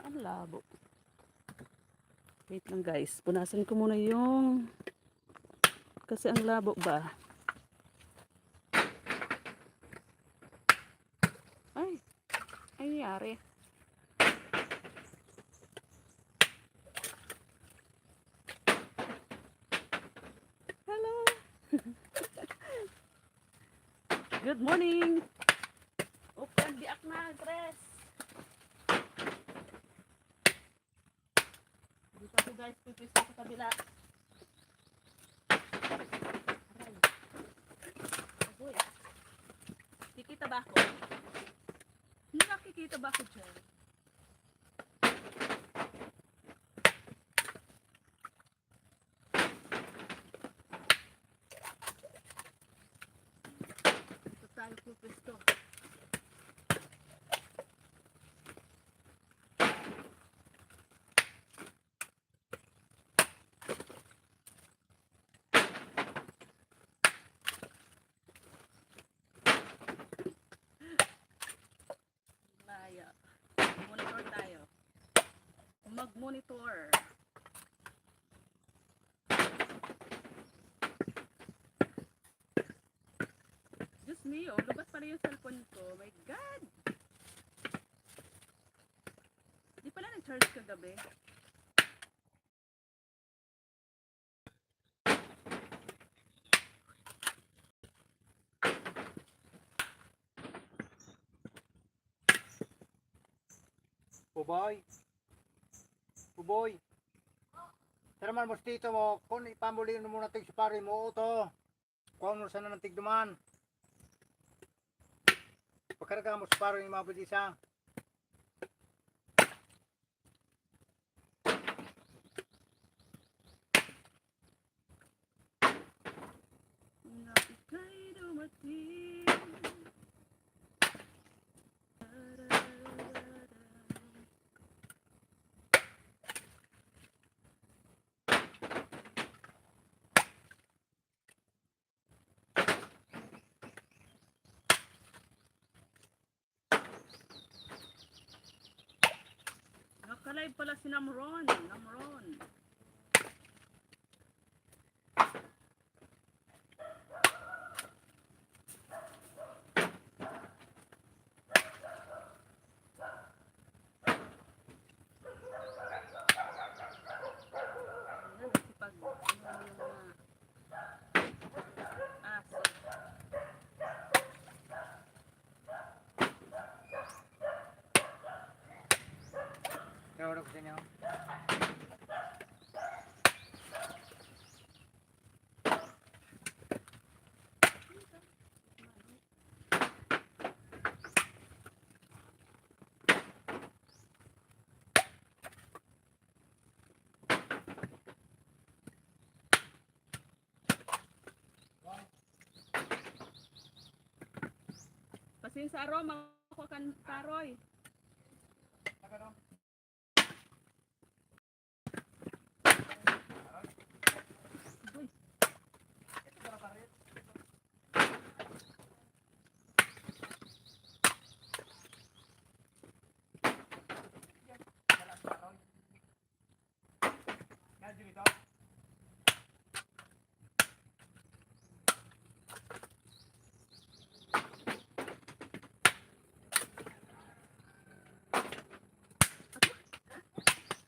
Ang labo. Wait lang guys. Punasan ko muna yung... Kasi ang labo ba? Ay! Ay nangyari. Hello! Good morning! Open biak na, dress! Dito ako guys, pipisa sa kabila. Agoy. Kikita ba ako? Hindi nakikita ba ako dyan? Dito tayo pupisto. Monitor tayo. Mag-monitor. Diyos mio, lubat pa rin yung cellphone ko. My God! Di pala nag-charge kagabi. Buhay. Buhay. Tara man mo dito mo, kung ipamuli mo na tig sa pari mo to. Kung mo sana ng tigduman. Pagkarga mo sa pari yung mabudi isa. Na ika'y dumating. Nakalive pala si Namron. Namron. Kaya wala ko sa inyo. Pasin sa aro, mga kan karoy.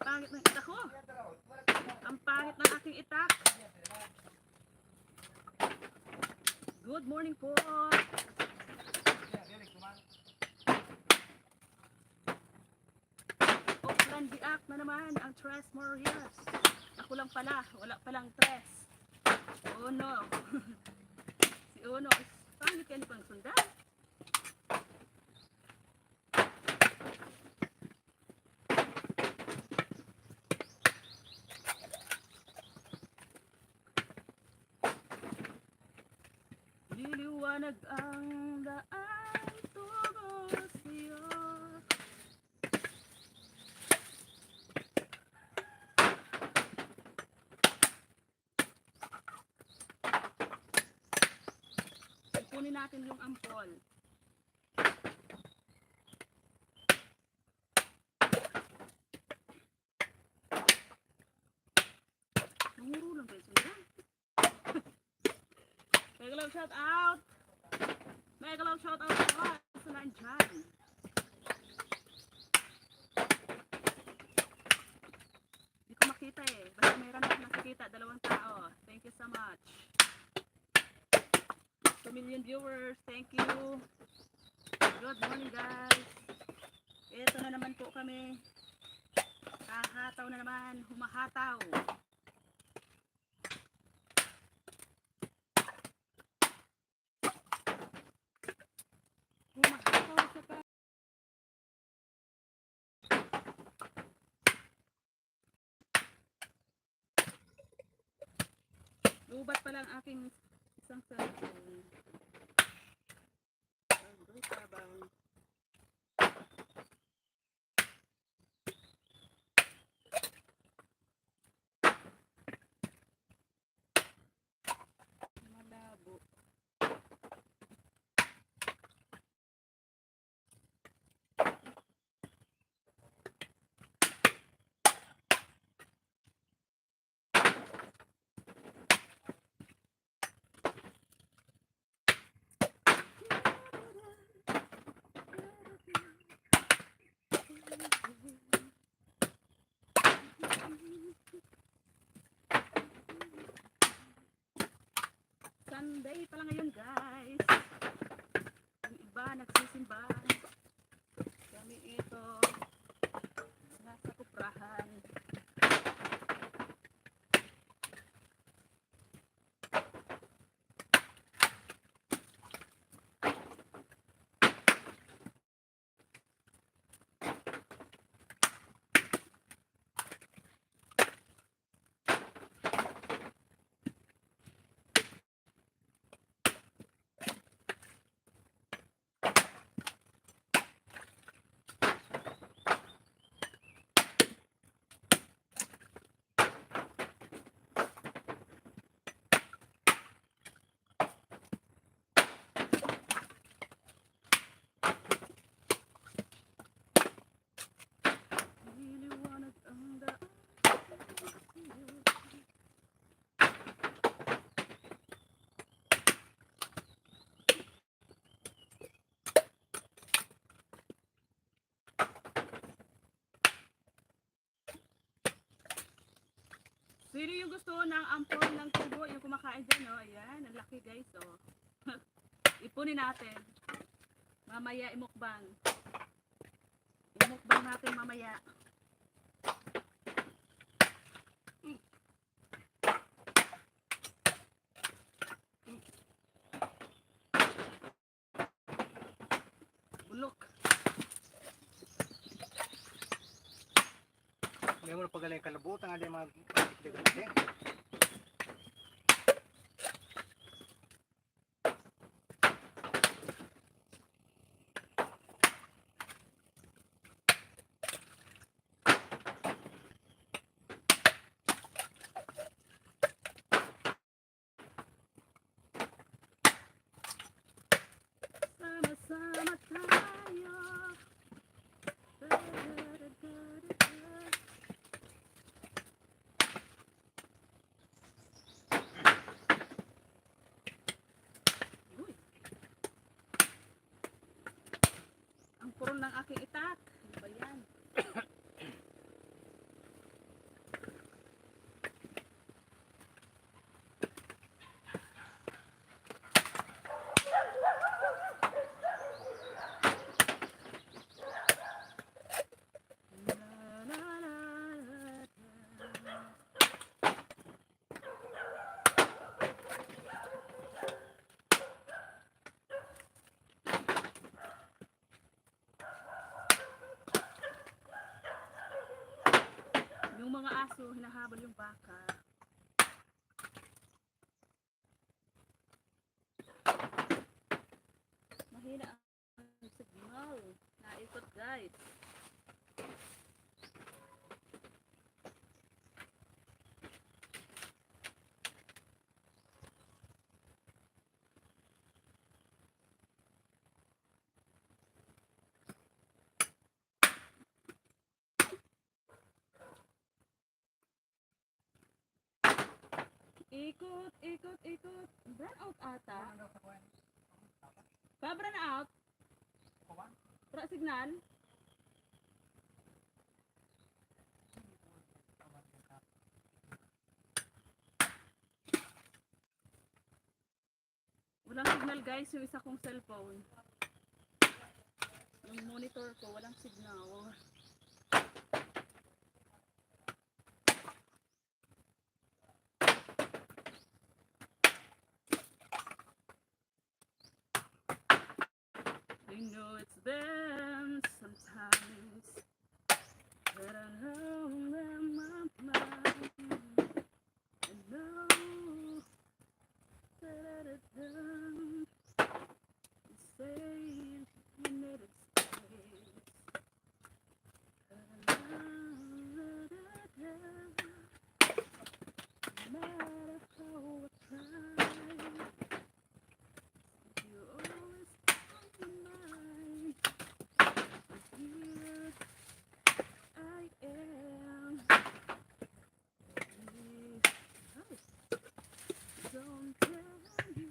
Pangit ng itak ko. Ang pangit ng aking itak. Good morning po. Oakland biak na naman ang Tres Marias. Ako lang pala, wala palang Tres. Oh no. Si Uno, pangit yan pang sundan. Liliwanag ang daan tungo sa'yo. Ipunin natin yung ampol. Megalong shout out! Megalong shout out ako sa nandyan. Hindi ko makita eh. Basta mayroon ako nakikita. 2 tao. Thank you so much. 2 million viewers. Thank you. Good morning guys. Ito na naman po kami. Kahataw na naman. Humahataw. Lubat pa lang aking isang cellphone. Agoy tabang. Malabo. Sunday pa lang ngayon guys. Yung iba nagsisimba. Kami ito nasa kuprahan. Sino yung gusto ng ampon ng tubo, yung kumakain dyan, oh. Ayan, ang laki guys, oh. Ipunin natin. Mamaya imukbang. Imukbang natin mamaya. Bulok. Hindi mo na pagaling kalabutan nga din mga ikli-ikli. Sama-sama tayo. Uy. Ang purol ng aking itak. Ano ba yan? Yung mga aso, hinahabol yung baka. Mahina ang signal. Naikot guys. Ikot, ikot, ikot. ko, brand out ata. Pa, brand out. Para signal. Walang signal guys yung isa kong cellphone. Yung monitor ko, walang signal. I know it's them sometimes, but I know that my mind, I know that I done. You say you needed space, but I know that I done. No matter how I try, you always come to mind. Here I am. Don't tell me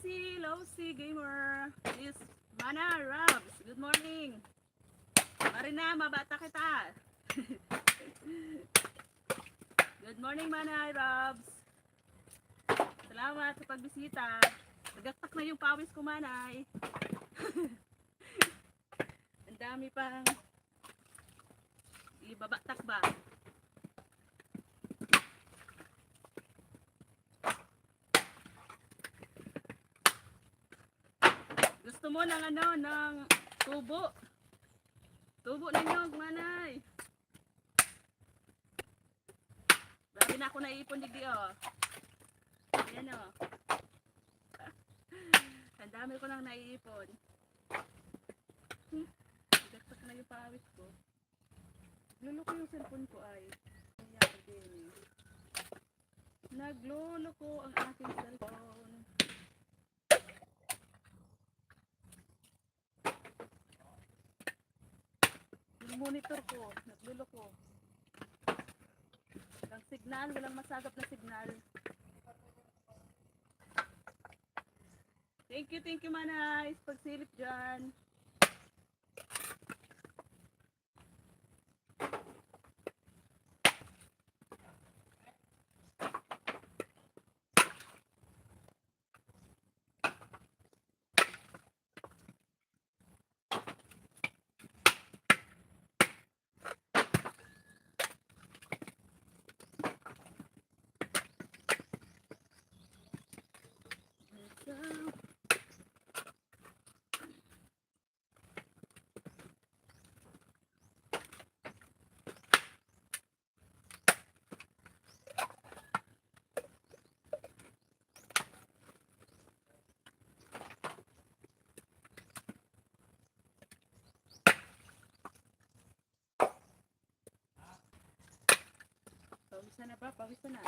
Lousy Gamer. This Mana Robs. Good morning. Marina, mabata kita. Good morning, Manay Robs. Salamat sa pagbisita. Nagaktak na yung pawis ko, Manay. Ang dami pang ibabatak ba? Gusto mo ng ano, ng tubo? Tubo ninyo, Manay. Grabe na ako naiipon digdi, oh. Ayan, oh. Ang dami ko nang naiipon. Nagaktak na yung pawis ko. Nagluloko yung cellphone ko ay. Nangyari din eh. Nagluloko ang aking cellphone. Yung monitor ko, nagluloko. Walang signal, walang masagap na signal. Thank you, Manay. Pagsilip dyan. Pawisan na ba? Pawisan na.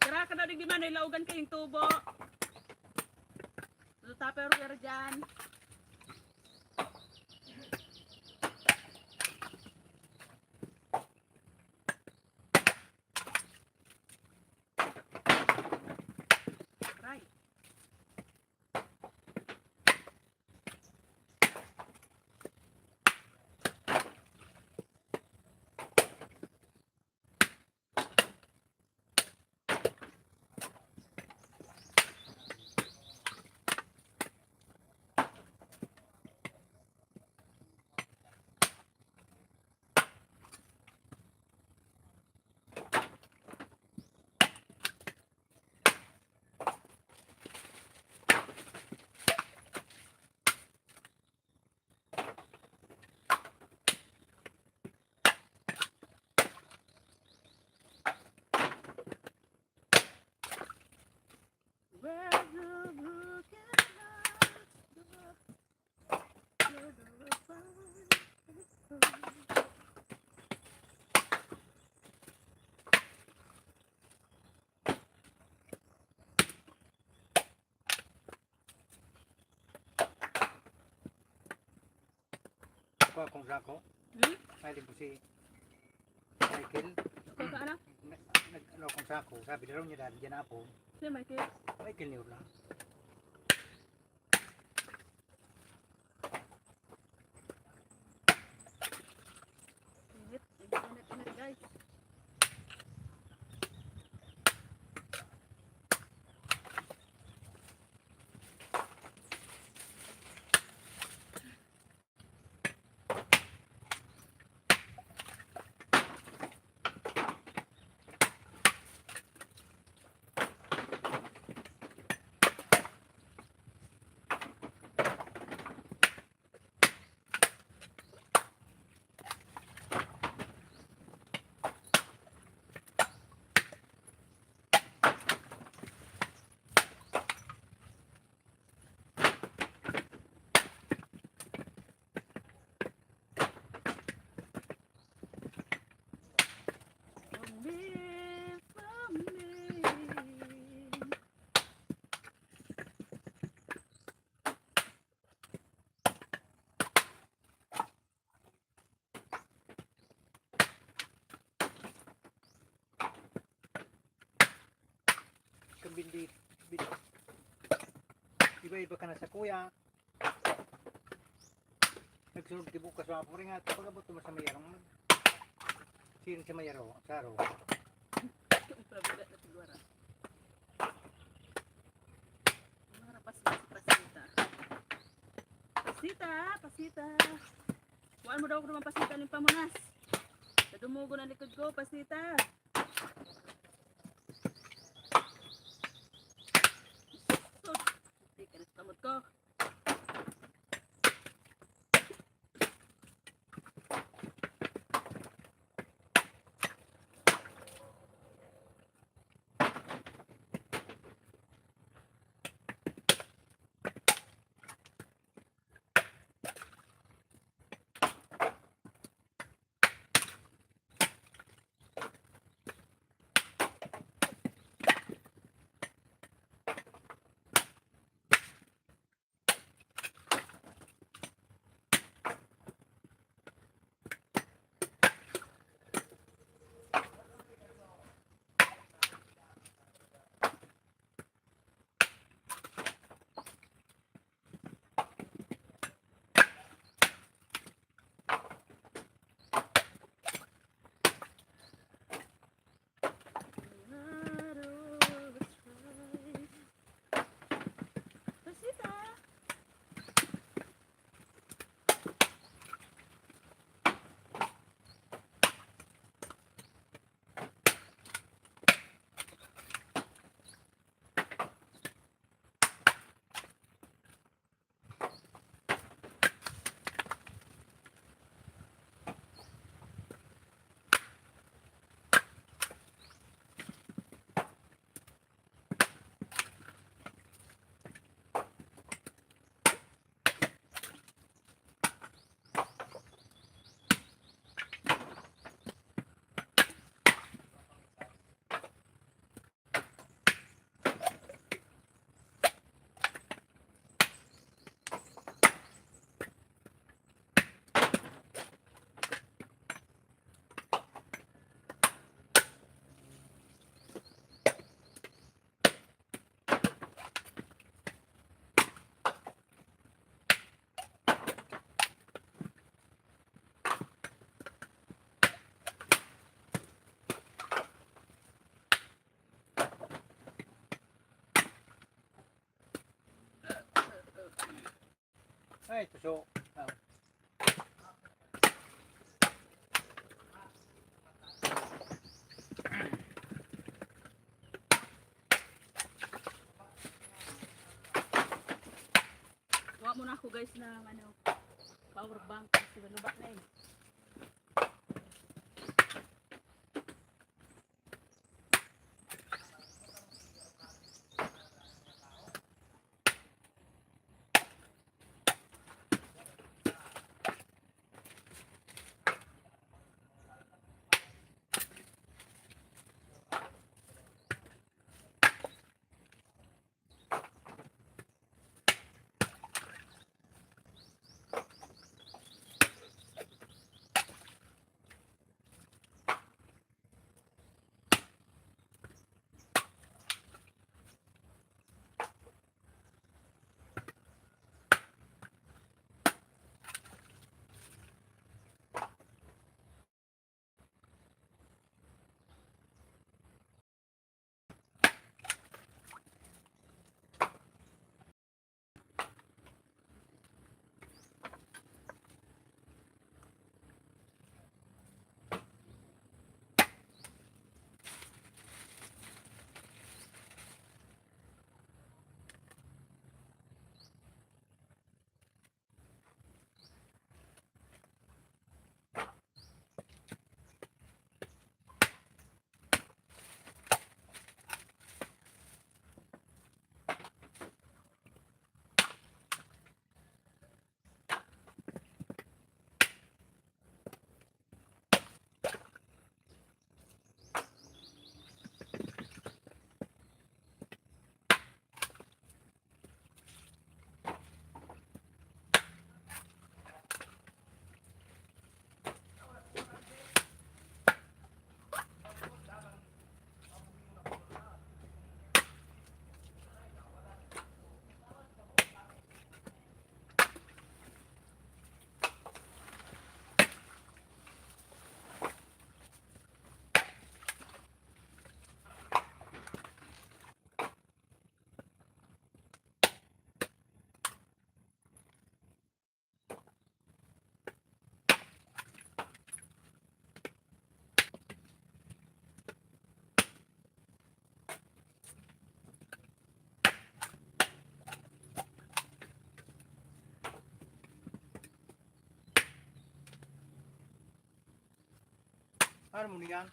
Tara ka na rin di man, ilaugan kayong tubo. Tutapero ka dyan. Right. Kuha kong sako. Pwede po si Michael. Okay ka anak? Ano kong sako. Sabi na rin niya dahil dyan ako. Si Michael. Michael niyo lang. Init guys. iba-iba ka na sa kuya. Nagsunod ti bukas mga puringat. Pagabot mo sa mayarong. Sino sa mayaro? Saro. Pabigat na siguro. Marapas ba si Pasita? Pasita. Kuhaan mo daw ko naman pasita ng pamunas. Sa dumugo ng likod ko, Pasita. Hindi ka na sa kamot ko. Ay, tuso. Kuha muna ako guys ng power bank kasi luba na eh. Ano mo niyan?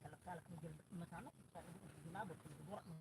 Kalak-kalak mo dyan masalak. Ginabot. Burak mo.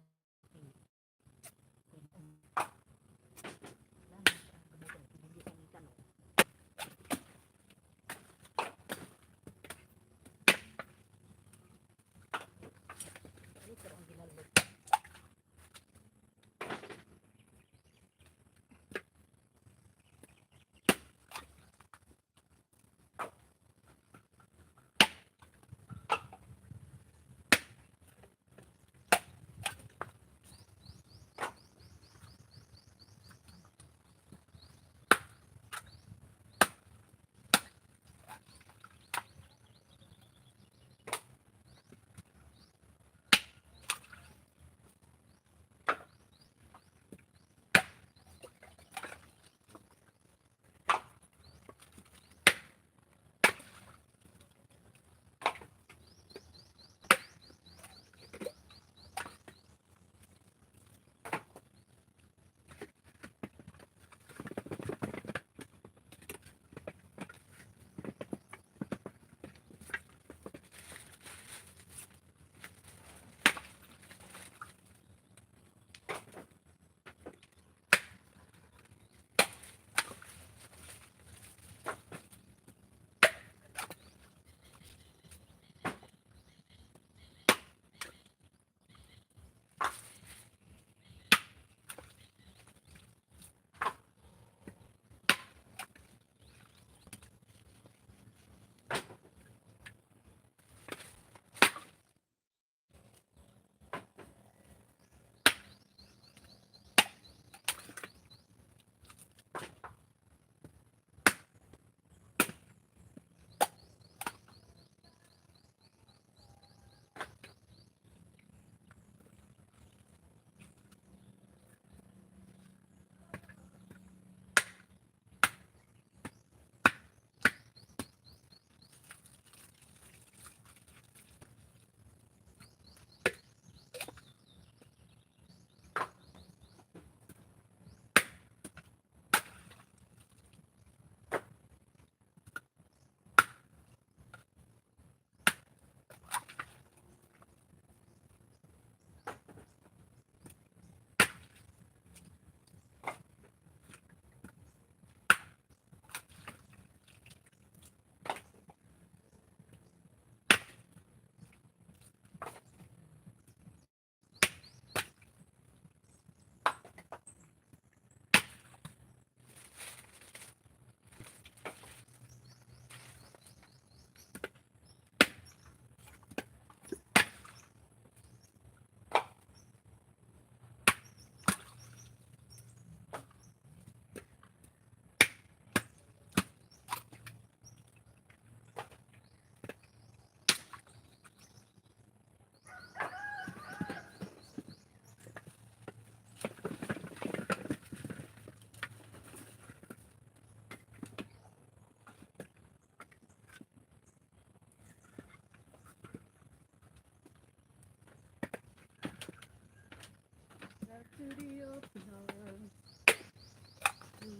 To the open arms,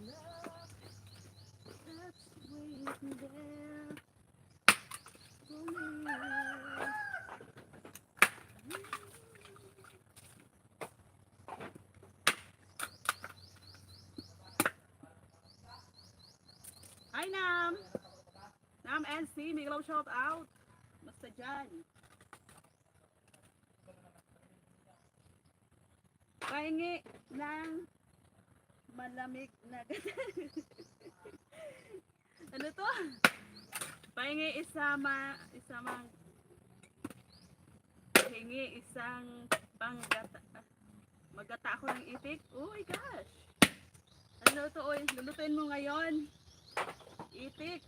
love that's waiting there for me. Hi, Nam! Nam NC, Miglaw shout out. Basta dyan. Pahingi ng malamig na ano to? Pahingi hingi isang panggata. Maggata ako ng itik. Oh my gosh. Ano to, oy? Lulutuin mo ngayon. Itik.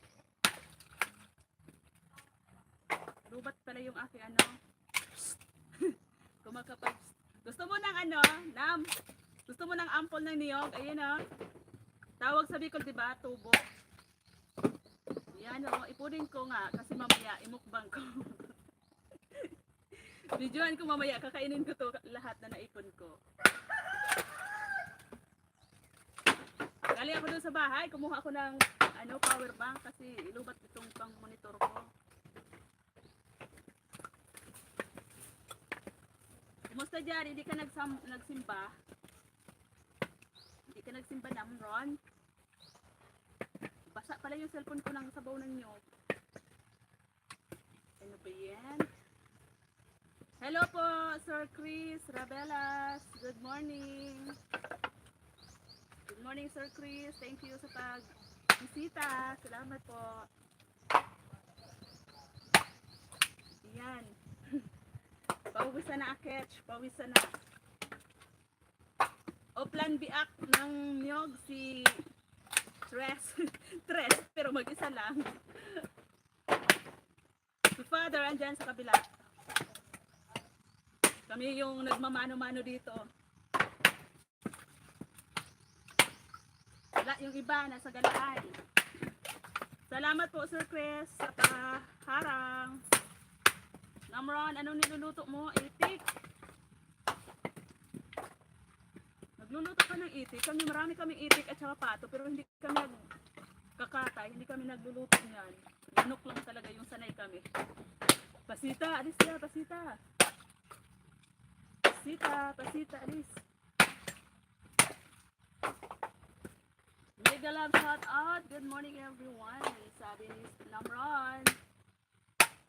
Rubat pala yung aking ano. Kumakapag. Gusto mo ng ano, Nam? Gusto mo ng ampol ng niyog? Ayun o. Tawag sa Bicol, diba? Tubo. Yan o. Ipunin ko nga kasi mamaya imukbang ko. Videoan ko mamaya. Kakainin ko to lahat na naipon ko. Galing ako dun sa bahay. Kumuha ako ng ano, power bank kasi ilubat itong pang monitor ko. Kamusta dyan? Hindi ka nagsimba? Hindi ka nagsimba Namron? Basa pala yung cellphone ko ng sabaw ng nyog. Ano ba yan? Hello po, Sir Chris Rabelas. Good morning. Good morning, Sir Chris. Thank you sa pag-bisita. Salamat po. Yan. Pawisan na aketch. Pawisan na. O plan biak ng nyog si Tres. Tres, pero mag-isa lang. Si Father andyan sa kabila. Kami yung nagmamano-mano dito. Wala yung iba, nasa galaan. Salamat po, Sir Chris, sa paharang. Namron, anong niluluto mo? Itik? Nagluluto ka ng itik. Marami kaming itik at saka pato, pero hindi kami nagkakatay, hindi kami nagluluto niyan. Manok lang talaga yung sanay kami. Pasita, alis na, pasita. Pasita, alis. Mega love shout out. Good morning everyone. Sabi ni Namron.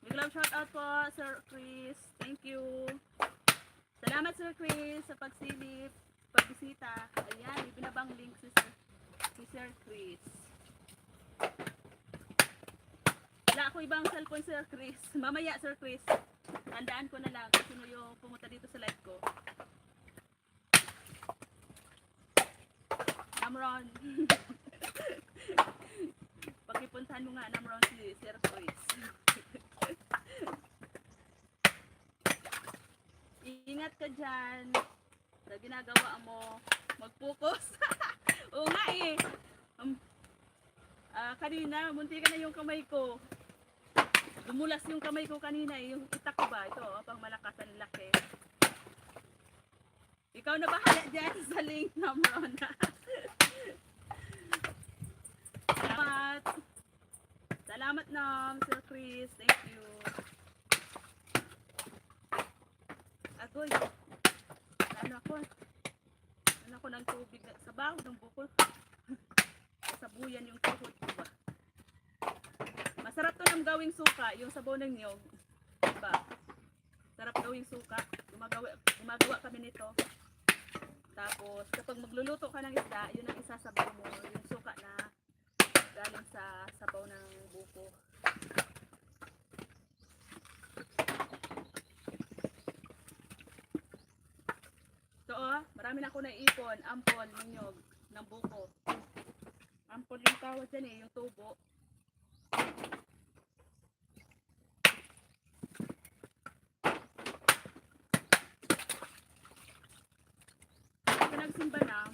Mega love shout out po, Sir Chris. Thank you. Salamat, Sir Chris, sa pagsilip, pagbisita. Ayan, ibinabang link si Sir Chris. Wala ako ibang cellphone, Sir Chris. Mamaya, Sir Chris. Tandaan ko na lang kung sino yung pumunta dito sa live ko. Namron. Pakipuntahan mo nga, Namron, si Sir Chris. Ingat ka dyan sa ginagawa mo. Mag-focus. Oo nga eh. Kanina, munti ka na yung kamay ko. Dumulas yung kamay ko kanina, yung itak ko ba? Ito, pang malakasan laki. Ikaw na bahala dyan sa link, Namron. Salamat. Salamat, Nam, Sir Chris. Thank you. Agoy. Ano ako ng tubig sa baho ng bukol. Sabuyan yung tuhod ko ba? Masarap to ng gawing suka, yung sabaw ng niyog. Diba? Sarap gawing suka. Gumagawa kami nito. Tapos, kapag magluluto ka ng isda, yun ang isasabaw mo. Yung suka na galing sa sabaw ng buko. So, marami na ako naipon. Ampol ng niyog ng buko. Ampol yung tawag dyan eh, yung tubo. Nagsimba na.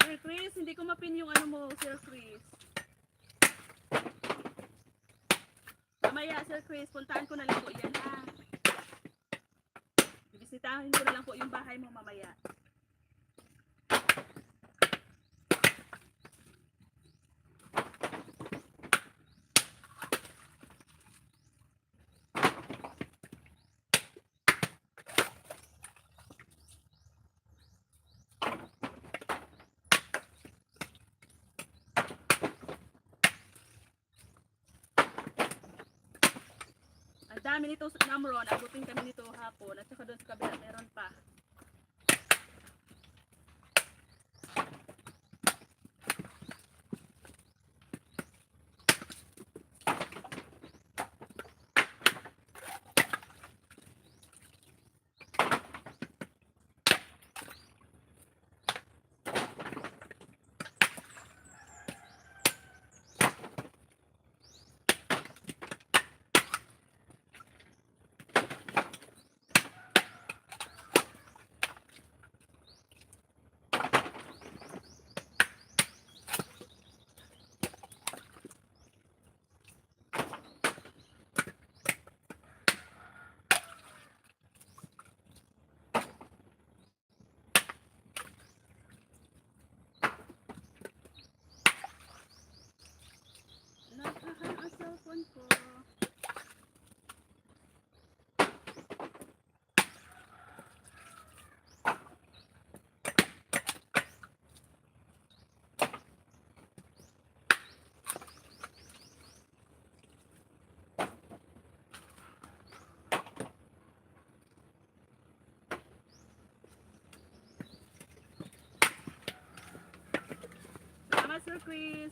Sir Chris, hindi ko mapin yung ano mo, Sir Chris. Mamaya, Sir Chris, puntaan ko na lang po yan ha. Bibisitahin ko na lang po yung bahay mo mamaya. Dami nito sa Namron, abutin kami nito hapon at saka doon sa kabila meron pa. Sir Chris.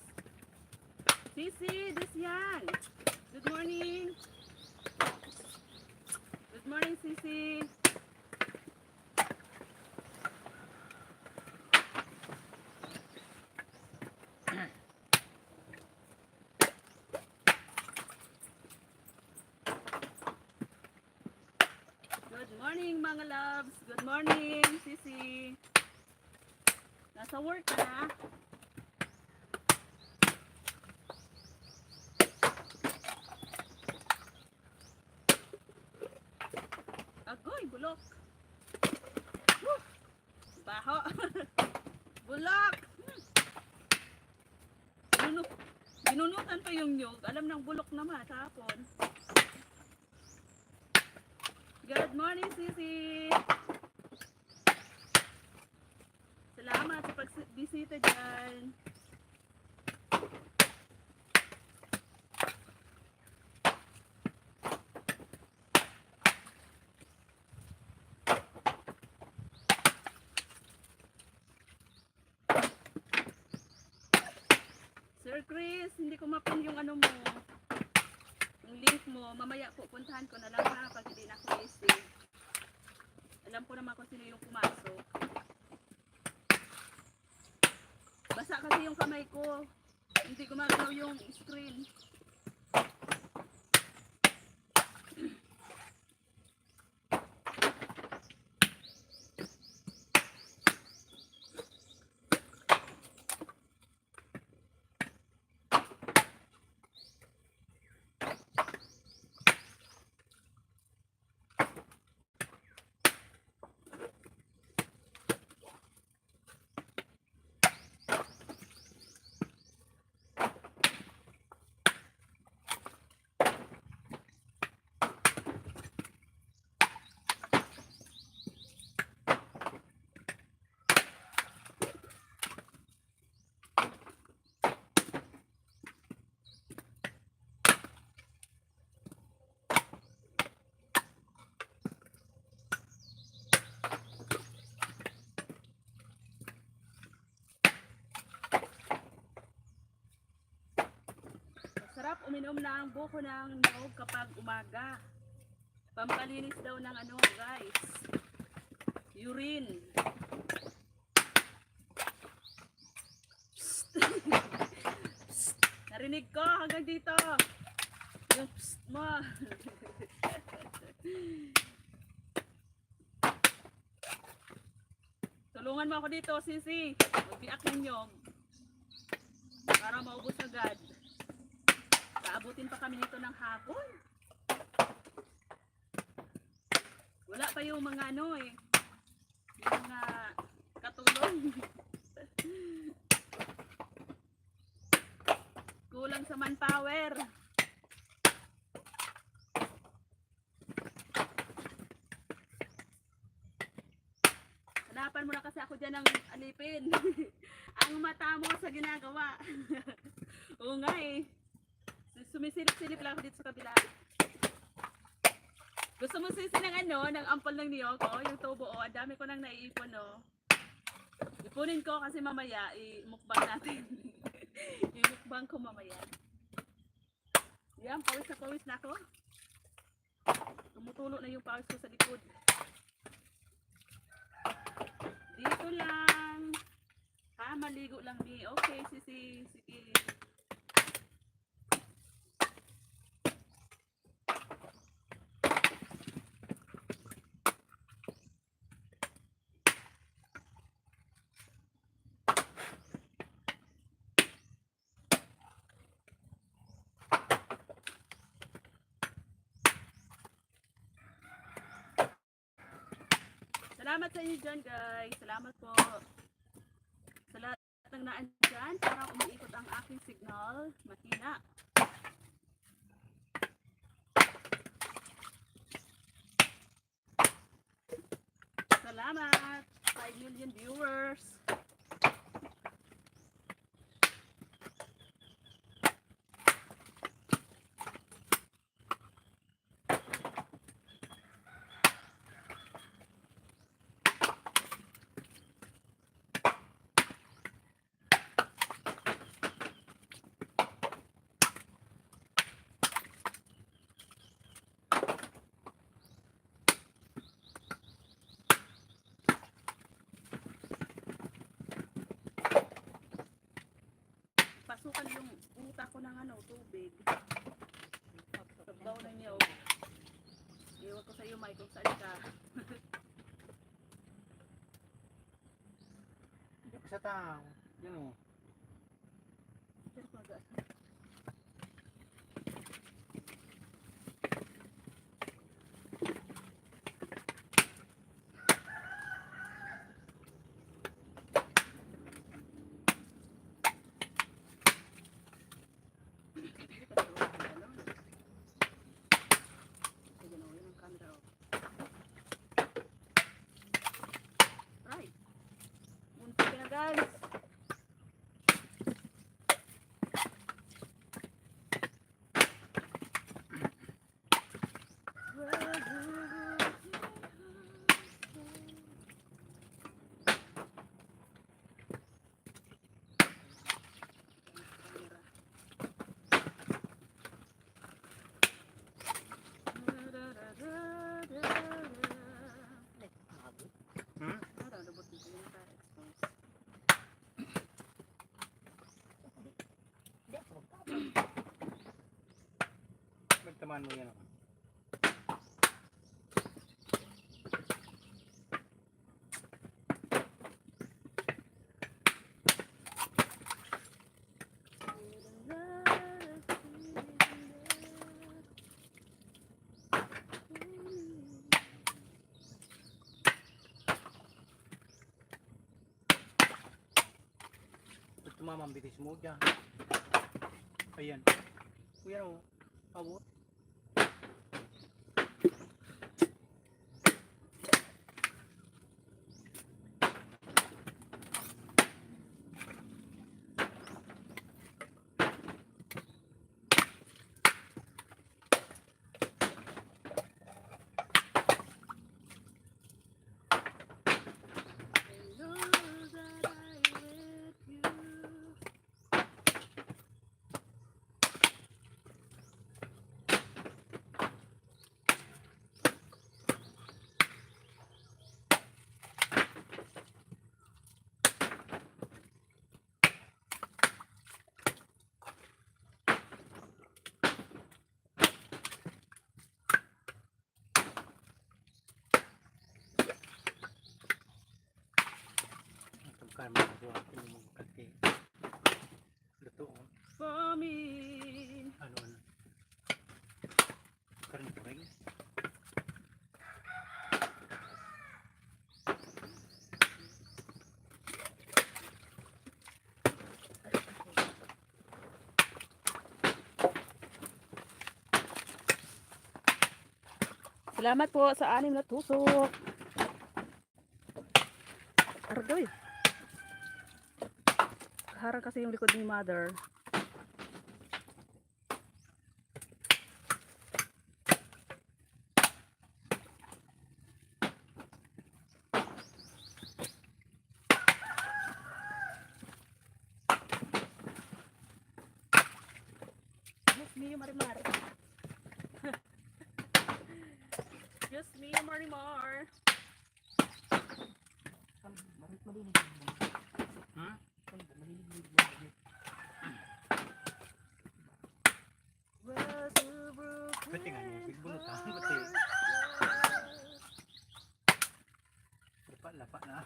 Sisi, this yan. Good morning. Good morning, Sisi. Good morning, mga loves. Good morning, Sisi. Nasa work ka na? Agoy, bulok. Woo! Baho. Bulok. Ginunutan pa yung nyug. Alam ng bulok naman kahapon. Good morning, Sisi. Salamat sa pagbisita dyan. Sir Chris, hindi ko mapin yung ano mo. Yung link mo. Mamaya po, puntahan ko na lang ha pag hindi na ako busy. Alam ko naman kung sino yung pumasok. Basa kasi yung kamay ko. Hindi gumagalaw yung screen. Sarap uminom ng buko ng nyog kapag umaga. Pampalinis daw ng ano, guys. Urine. Psst. Psst. Narinig ko hanggang dito. Yung psst mo. Tulungan mo ako dito, Sisi. Magbiak ng nyog. Para maubos agad. Abutin pa kami nito ng hapon. Wala pa yung mga ano eh. Yung mga katulong. Kulang sa manpower. Hanapan mo na kasi ako dyan ng alipin. Ang mata mo sa ginagawa. Oo nga eh. Sumisilip-silip lang ako dito sa kabila. Gusto mo sisi ng ano, ng ampol ng niyog, oh, yung tubo, oh, ang dami ko nang naiipon, oh. Ipunin ko kasi mamaya, i-mukbang natin. I-mukbang ko mamaya. Yan, pawis na ako. Tumutulo na yung pawis ko sa likod. Dito lang. Ha, maligo lang ni. Okay, sisi, sige. Salamat sa inyo dyan, guys. Salamat po sa lahat ng naandyan. Parang umiikot ang aking signal. Mahina. Salamat. 5 million viewers. ano yung utak ko ng ano, tubig. Sabaw na niyo. Iwan ko sa iyo, Mike, kung saan ka. Hindi ko sa tao. Yun o. Pero magas. Right. Muntik na guys. Hmm? Hindi ako magkakapatid. Magtamaan mo yan o. Tumama ang bitis mo dyan. Ayan. Ayan o. Abot. Karma na doon. Kung magkati. Luto o. For me. Ano. Karin ko rin. Salamat po sa 6 na tusok. Argoy. Harang kasi yung likod ni mother. Just me, Marimar. Just me, Marimar. Malinis. Hmm? Malinis. Pati nga niya. Bigbunot ha. Pati. Lapa na.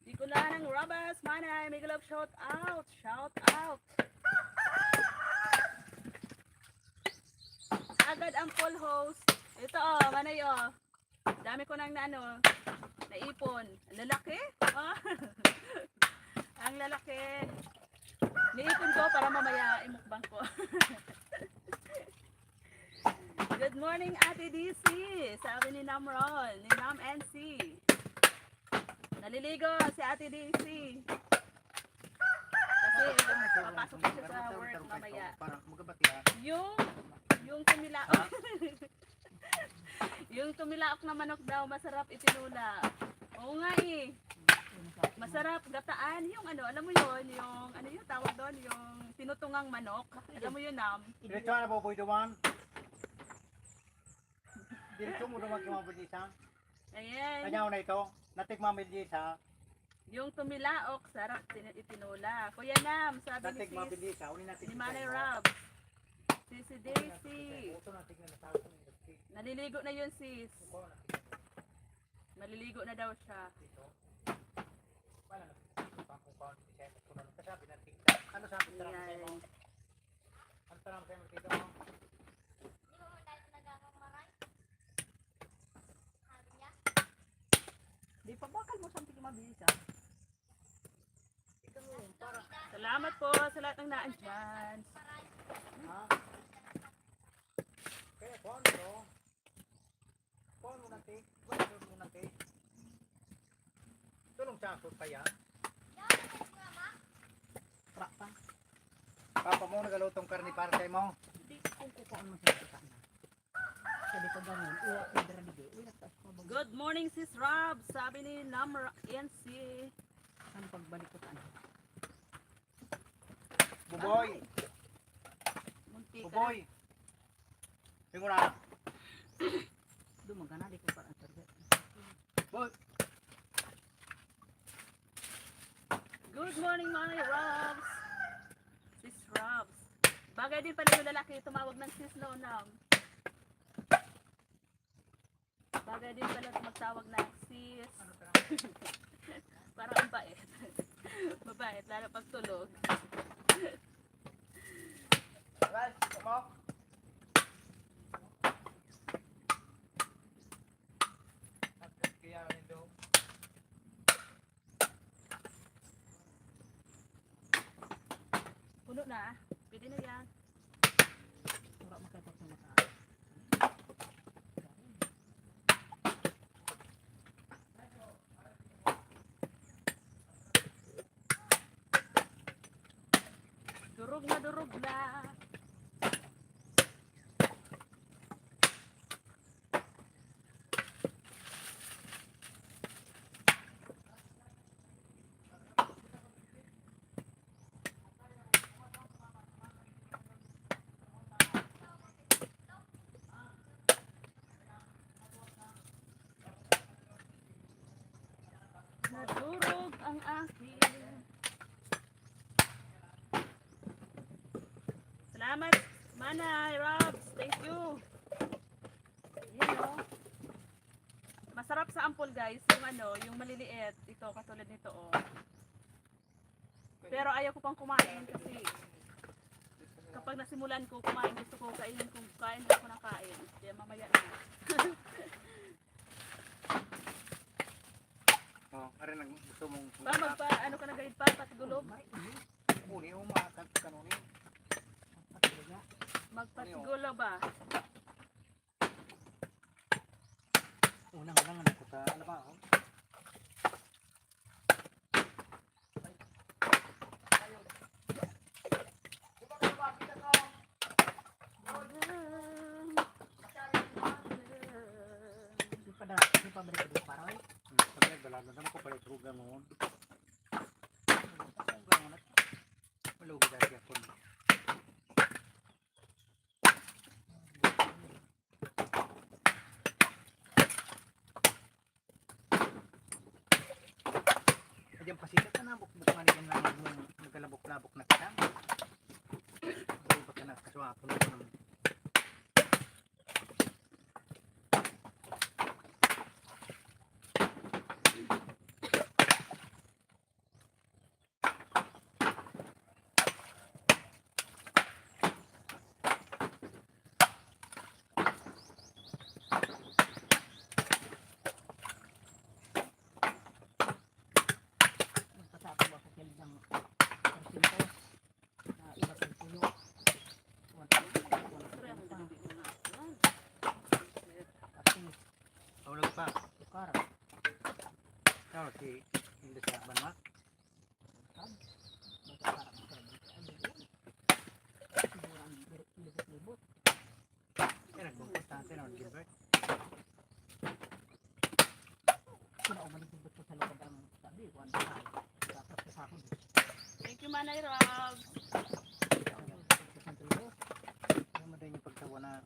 Bicolana ng Robas, Manay, may love shout out. Shout out. Agad ang full host. Ito oh, Manay oh. Dami ko nang naipon. Ang lalaki? Oh. Ang lalaki. Naipon ko para mamaya imukbang ko. Good morning, Ate DC. Sabi ni Namron, ni Nam NC. Naliligo si Ate DC. Kasi papasok ko siya sa work mamaya. Parang magkabati ha. Yung tumilaok. Yung tumilaok na manok daw, masarap itinula. Oo nga eh. Masarap gataan. Yung alam mo yun, yung yung tawag doon, yung tinutungang manok. Alam mo yun, Nam? Diretso na po po duman. Diretso mo duman kumabot isa. Ayan. Kanyaw na ito. Natikmamil isa. Yung tumilaok, sarap itinula. Kuya Nam, sabi ni Natig sis, mabilis. Unin natin. ni Manay Rob. Si Daisy. Naliligo na yun sis. Maliligo na daw siya. Ano sabi mo Yan. sa'yo? Ano tarang sa'yo dito? Di pa bakal mo something mabilis Salamat po sa lahat ng naandyan. Ha? Kaya kuhan mo. Kuhan mo natin. Kuhan mo natin. Tulong sakot pa yan. Prakta. Papa mo nagalutong karni para sa'yo mo. Di kung kukuhaan mo siya sa na. Sabi ko ganun, uwa ko dira di. Uy, nagtaas ko ba? Good morning sis Rob, sabi ni Namra NC. Ano pagbalik ko saan? Buboy. Munti ka Buboy. Tingnan na. Dumagana di ko pa ang target. Boy. Good morning mga Robs. Sis Robs. Bagay din pala yung lalaki tumawag ng sis no Nam. Bagay din pala magtawag ng sis. Parang ang bait. Mabait, lalo pag tulog. Guys, mo. Kaya ito. Puno na. Pwede na yan. Ura makita sa mata. Durog na durog na. Nadurog ang akin. Salamat, Manay, Robs. Thank you. Yan o. Masarap sa ampol guys, yung ano, yung maliliit. Ito, katulad nito o. Pero ayaw ko pang kumain kasi kapag nasimulan ko kumain, gusto ko kainin kung kain ako ng kain. Kaya mamaya na. Oh, ari nang gusto mong Pa, magpa, ano ka na guide pa, patigulob. uni umakat kanunin. Magpatigulob ba? Unang lang ako sa ano ba? Oh? Di pa balik ko para oy. Pag nagbalalo naman ko pala truga mo. Truga mo na. Malugi dahil ako. Diyan pasikat na nabok man diyan na nagkalabok-labok na kita. Ay baka na kaswapo na ko. Magpasato ba sa kilidang persintos na iba kang tuyo. Pati Tawag pa. sukar. Tawag si hindi sa banmak. Magkakara mo sa siguro ang libot-libot. Kaya nagbubustahan sa'yo ng Gilbert. Sino ako malibot ko sa likod ang sabi. Kuhan ba tayo? Dapat sa sakon. Thank you, Manay Rob. Ano mo din yung pagtawa na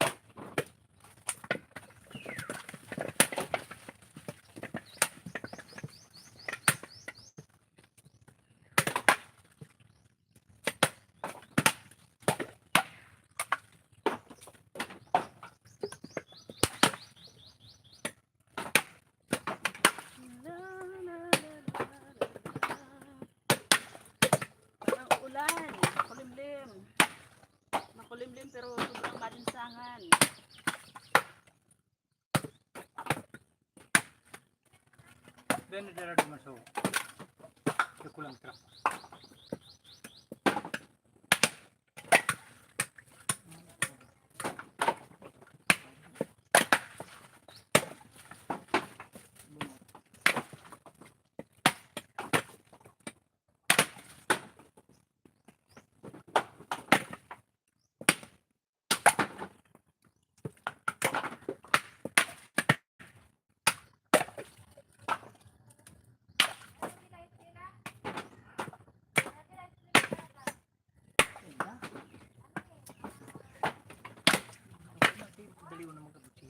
Then there are naman so. Ito ko lang truck. Baliw na magkabutsi.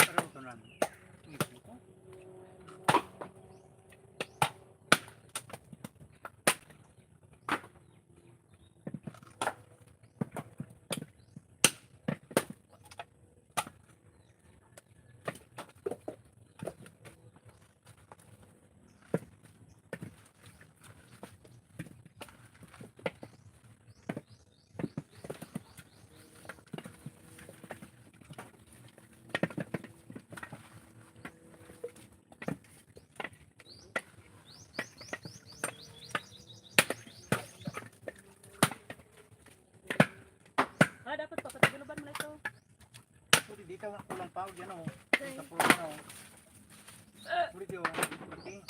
Pero ito na. Ngipin ko. Dapat papataguluban mo na ito. Pwede dito kulang pa. Yan o. Sa pulo na o. Pwede dito. Okay.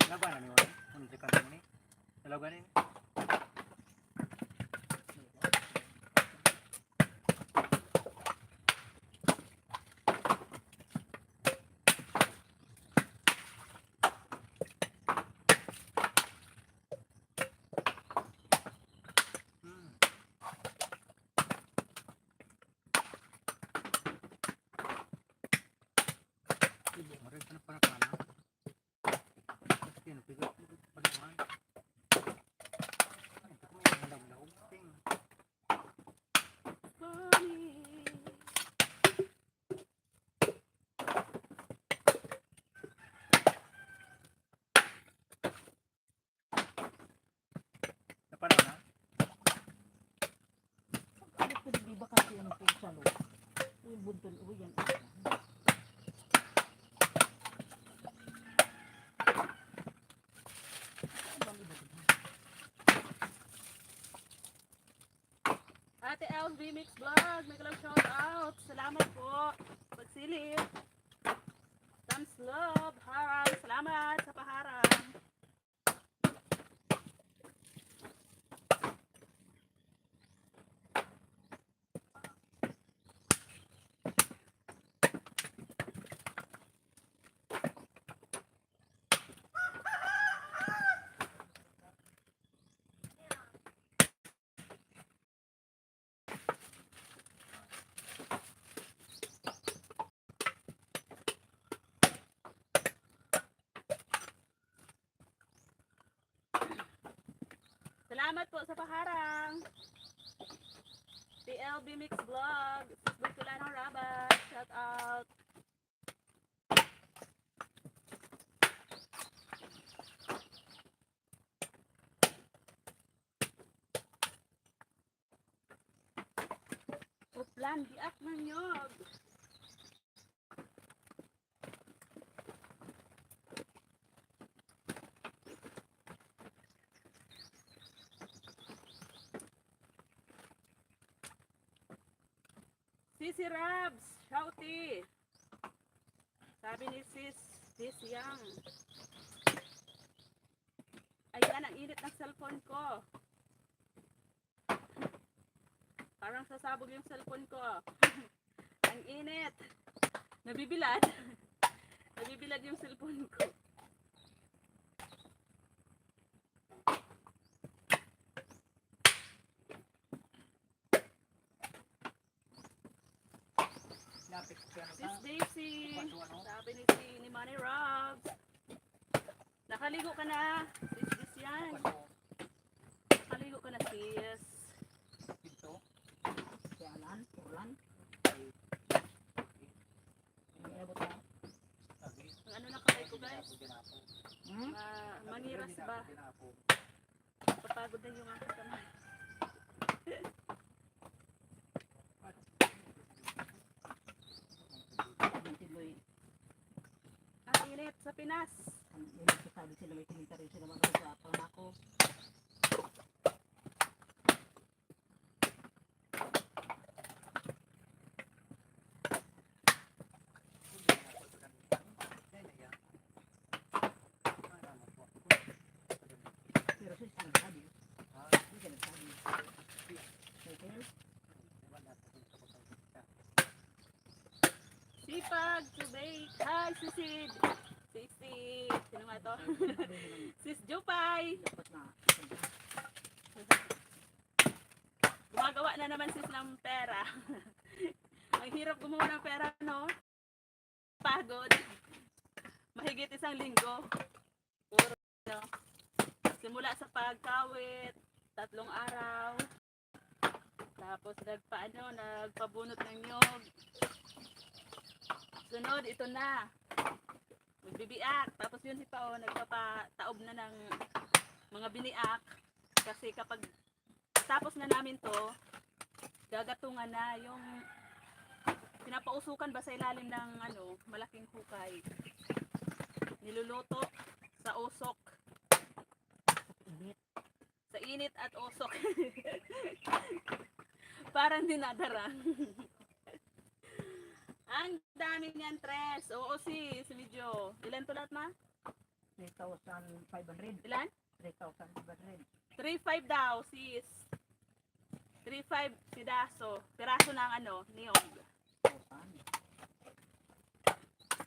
Labanan ni Wani. Ano sa kanto ni? Labanan ni. Mari sana para kana. Yan pigot padawan. Ito ko yung law-law ting. Napanaw na? Ano ko di ba kasi ano po sa loob? Uy, buntol, uy, yan. Ate LV Mix Vlog, may kalang shout out. Salamat po. Pagsilip. Thumbs love. Harang. Salamat sa paharang. Salamat po sa paharang. TLB Mix Vlog. Bicolana Rabat. Shout out. Uplan, diak ng nyog. DC Rabs, shouty. Sabi ni sis, this young. Ayan, ang init ng cellphone ko. Parang sasabog yung cellphone ko. Ang init. Nabibilad. Nabibilad yung cellphone ko. Lapit siya na Sis ta. Daisy. Sabi ni Manny Robs. Nakaligo ka na. Sis yan. Nakaligo ka na sis. Pinto. Si Alan, Ulan. Ang abot na. Ang ano na kamay ko guys. Hmm? Mangiras ba? Papagod na yung aking kamay. Ang tiboy. Ang init sa Pinas. Ang sabi sila may komentary sila mga sa pangako. Pero sis, nagsabi. Hindi ka nagsabi. Okay? Sipag to bake. Hi, Sisid. Sisid. Sino nga to? Sis Jupay. Dapat na. Gumagawa na naman sis ng pera. Ang hirap gumawa ng pera, no? Pagod. Mahigit 1 linggo. Puro, no? Simula sa pagkawit, 3 araw. Tapos nagpabunot ng nyog. Sunod, ito na. Magbibiak. Tapos yun si Pao, nagpapataob na ng mga biniak. Kasi kapag tapos na namin to, gagatungan na yung pinapausukan ba sa ilalim ng malaking hukay. Niluluto sa usok. Init. Sa init at usok. Parang dinadara. Ang dami niyan, Tres. Oo, sis, medyo. Ilan to lahat, ma? 3,500. Ilan? 3,500. 3.5 daw, sis. 3.5 sidaso. Piraso ng niyog.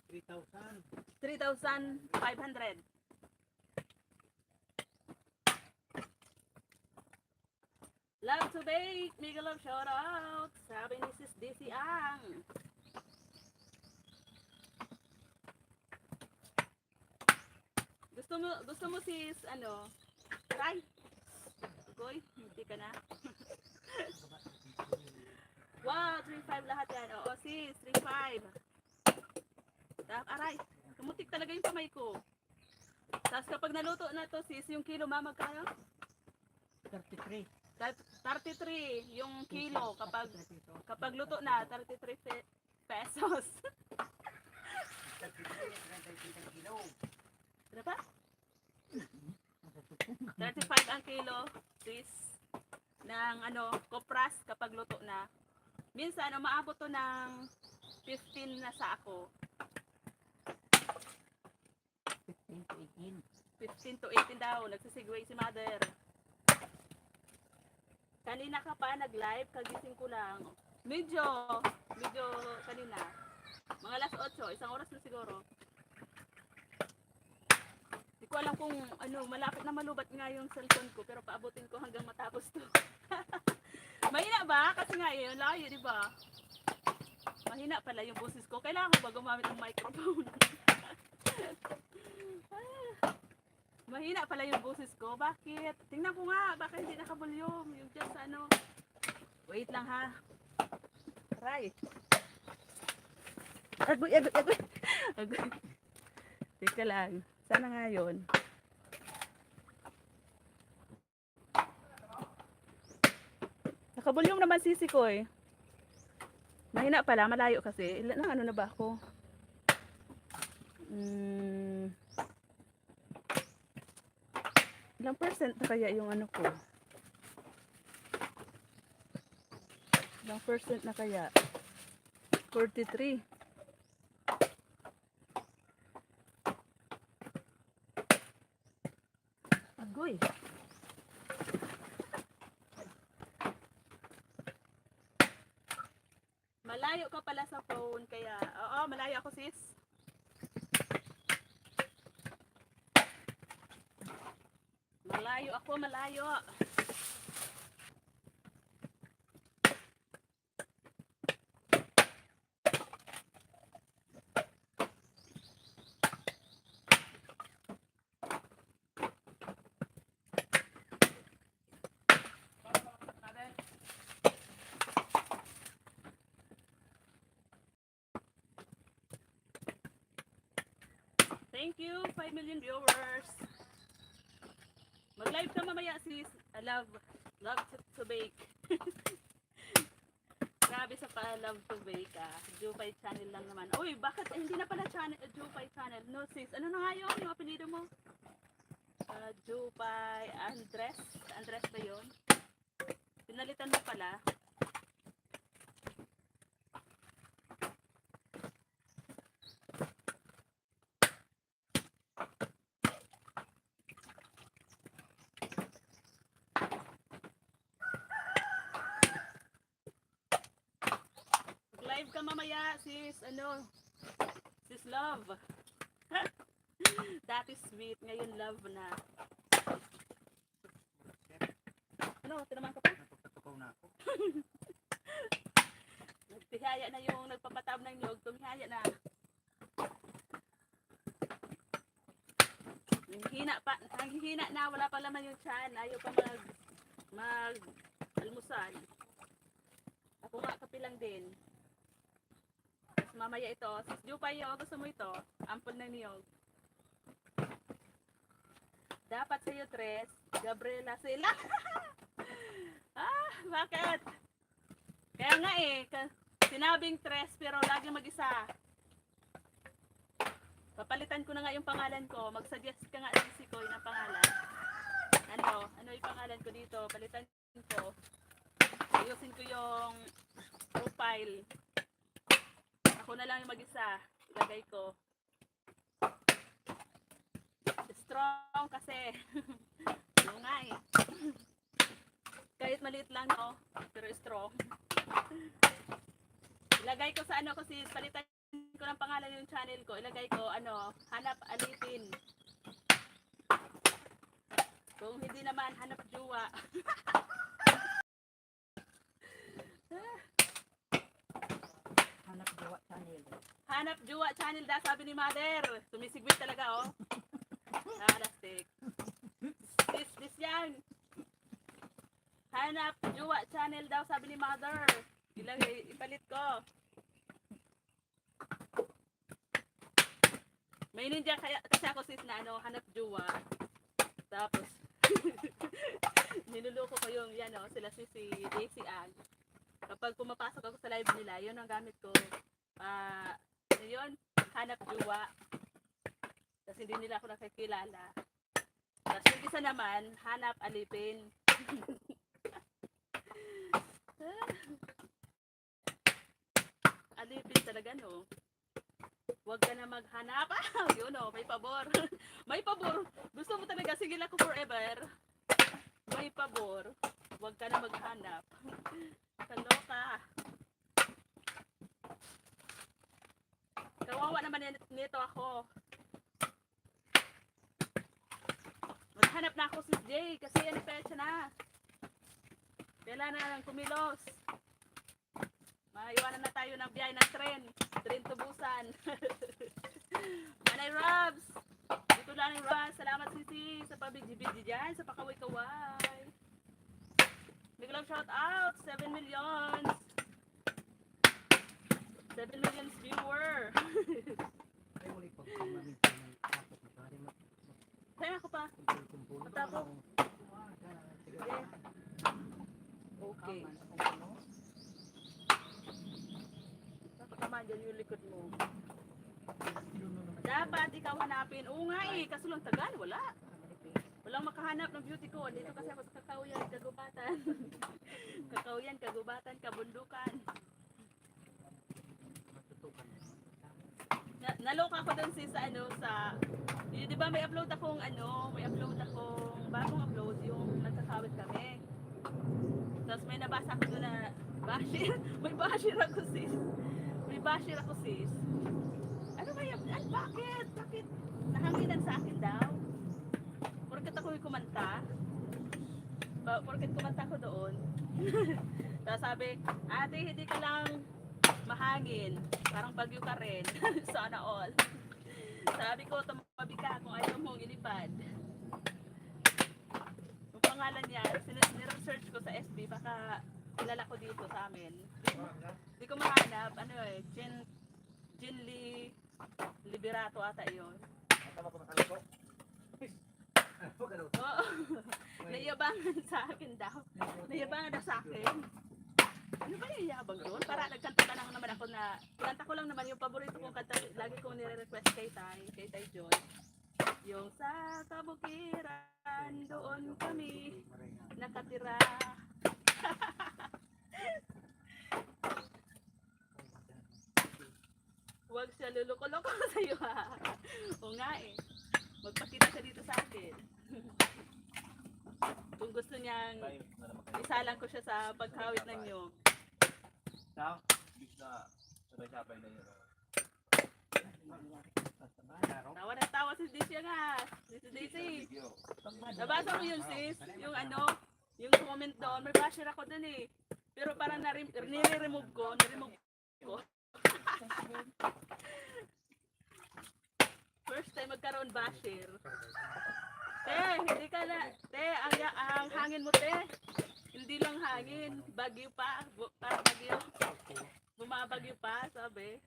3,000. 3,500. Love to bake. Mega love shout out. Sabi ni sis DC Ang. Gusto mo sis, try? Goy, hindi ka na. Wow, 3.5 lahat yan. Oo sis, 3.5. Aray, kumutik talaga yung kamay ko. Tapos kapag naluto na to sis, yung kilo magkano? 33. 33 yung kilo kapag luto na 33 pesos. Ano ba? 35 ang kilo sis ng kopras kapag luto na. Minsan umaabot to ng 15 na sako. 15 to 18. 15 to 18 daw, nagsisigway si mother. Kanina ka pa nag-live, kagising ko lang. Medyo kanina. Mga alas 8, 1 oras na siguro. Hindi ko alam kung malapit na malubat nga yung cellphone ko, pero paabutin ko hanggang matapos to. Mahina ba? Kasi nga yun, layo, di ba? Mahina pala yung boses ko. Kailangan ko ba gumamit ng microphone? Mahina pala yung boses ko. Bakit? Tingnan ko nga. Bakit hindi naka-volume? Yung dyan sa Wait lang ha. Right. Agoy. Teka lang. Sana nga yun. Naka-volume naman sisi ko eh. Mahina pala. Malayo kasi. Ilan na ba ako? Ilang percent na kaya yung ko? Ilang percent na kaya? 43. Agoy. Malayo ka pala sa phone, kaya, oo, malayo ako sis. Malayo ako, malayo. Thank you, 5 million viewers. Mag-live ka mamaya sis. I love to bake. Grabe sa pa-love to bake ah. Buhay channel lang naman. Uy, bakit hindi na pala channel, Buhay channel? No sis, ano na nga yun? Yung apelido mo? Buhay Andres. Andres ba yun? Pinalitan mo pala. Live ka mamaya, sis, sis love. Dati sweet, ngayon love na. Ano, tinaman ka pa? Napagtatukaw na ako. Nagtihaya na yung nagpapatab ng nyog, tumihaya na. Nanghihina na, wala pa laman yung tiyan, ayaw pa almusal. Ako nga kapilang din. Mamaya ito, sis Jupay, gusto mo ito? Ampol na niyog. Dapat sa'yo, Tres. Gabriela sila. Bakit? Kaya nga sinabing Tres pero lagi mag-isa. Papalitan ko na nga yung pangalan ko. Mag-suggest ka nga si Koy ng pangalan. Ano yung pangalan ko dito? Palitan ko. Ayusin ko yung profile. Ako na lang yung mag-isa. Ilagay ko. Strong kasi. Yung nga Kahit maliit lang, no? Pero strong. Ilagay ko sa ko sis. Palitan ko ng pangalan yung channel ko. Ilagay ko, Hanap Alipin. Kung hindi naman, Hanap Juwa. Hanap Juwa channel. Hanap Juwa channel daw, sabi ni Mother. Sumisigwit talaga, Lastik. This yan. Hanap Juwa channel daw, sabi ni Mother. Ipalit ko. May ninja kasi ako sis na Hanap Juwa. Tapos, niluluko ko yung sila si Daisy Ann. Kapag pumapasok ako sa live nila, yun ang gamit ko. Yun, Hanap Juwa. Tapos hindi nila ako nakikilala. Tapos yung isa naman, Hanap Alipin. Alipin talaga, no? Huwag ka na maghanap. Yun, may pabor. May pabor. Gusto mo talaga, sige lang ko forever. May pabor. Huwag ka na maghanap. Kaloka. Kawawa naman nito ako. Maghanap na ako si Jay kasi pecha na. Kailangan na lang kumilos. Maiwanan na tayo ng biyahe ng tren. Tren to Busan. Manay Robs. Dito lang yung Robs. Salamat sisi sa pabidji-bidji dyan. Sa pakaway-kaway. Big love shout out. 7 millions. 7 millions viewer. Kaya ako pa. Matapos. Okay. Napakaman dyan yung likod mo. Dapat ikaw hanapin. Oo nga kaso lang tagal. Wala. Walang makahanap ng beauty ko. Dito kasi ako sa Kakahuyan, Kagubatan. Kakahuyan, Kagubatan, Kabundukan. Naloka ako dun sis sa ano sa di ba may upload akong bagong upload yung nagkakawit kami. Tapos may nabasa ko doon na bashir. May bashir ako sis. May bashir ako sis. Ano ba yan? Ay, bakit? Bakit? Nahanginan sa akin daw. Porket ako yung kumanta. Porket kumanta ko doon. Tapos sabi, ate hindi ka lang mahangin. Parang bagyo ka rin. Sana all. Sabi ko, tumabi ka kung ayaw mong ilipad. Yung pangalan niya, niresearch ko sa SB, baka kilala ko dito sa amin. Hindi ko mahanap, ano eh, Jinli Liberato ata yun. Oo. Nayabangan sa akin daw. Nayabangan daw sa akin. Ano ba yung yabang doon? Para nagkanta ka lang naman ako na, kanta ko lang naman yung paborito kong kanta, lagi kong nire-request kay Tay Joy. Yung sa kabukiran, doon kami nakatira. Huwag siya luluko-loko sa'yo ha. O nga eh. Magpakita siya dito sa akin. Kung gusto niyang isalang ko siya sa pagkawit ng nyog. Tawa na tawa si Daisy nga. Si Daisy. Nabasa mo yun sis? Yung ano? Yung comment doon. May basher ako dun eh. Pero parang nire-remove ko. First time magkaroon basher. Te, hindi ka na. Te, ang hangin mo te. Hindi lang hangin. Bagyo pa. Parang bagyo. Bumabagyo pa, sabi.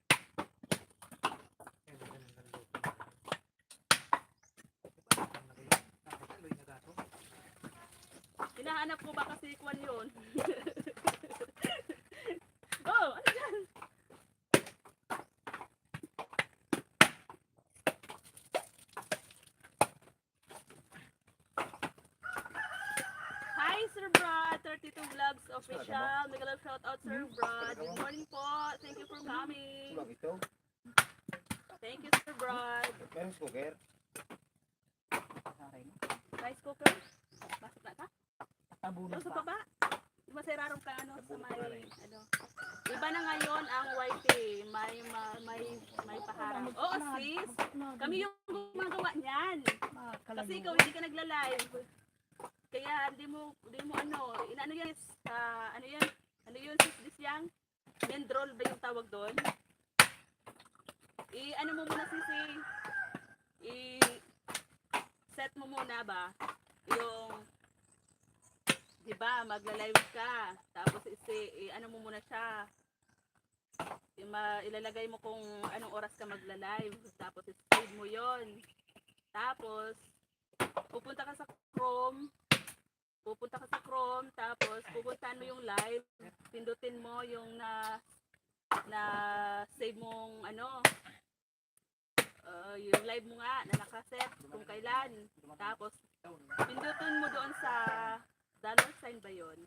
Hinahanap ko ba kasi kwan yun? Oh, ano yan? Hi Sir Brad, 32 Vlogs Official. Mega love shout out Sir Brad. Good morning po. Thank you for coming. Thank you Sir Brad. Rice cooker? Rice cooker? Basok na ka? Tabunan Gusto pa. pa ba? Masirarong ka ano sa may ano. Iba na ngayon ang YT, may paharang. Oo sis, kami yung gumagawa niyan. Kasi ikaw hindi ka nagla-live. Kaya hindi mo ano, inaano yan ano yan? Ano yun sis Disyang? Mendrol ba yung tawag doon? Ano mo muna sisi? Set mo muna ba yung, diba, magla-live ka, tapos ano mo muna siya, ilalagay mo kung anong oras ka magla-live, tapos save mo yon, tapos pupunta ka sa Chrome, tapos pupuntahan mo yung live, pindutin mo yung na save mong ano, yung live mo nga na nakaset kung kailan, tapos pindutin mo doon sa $sign ba yun,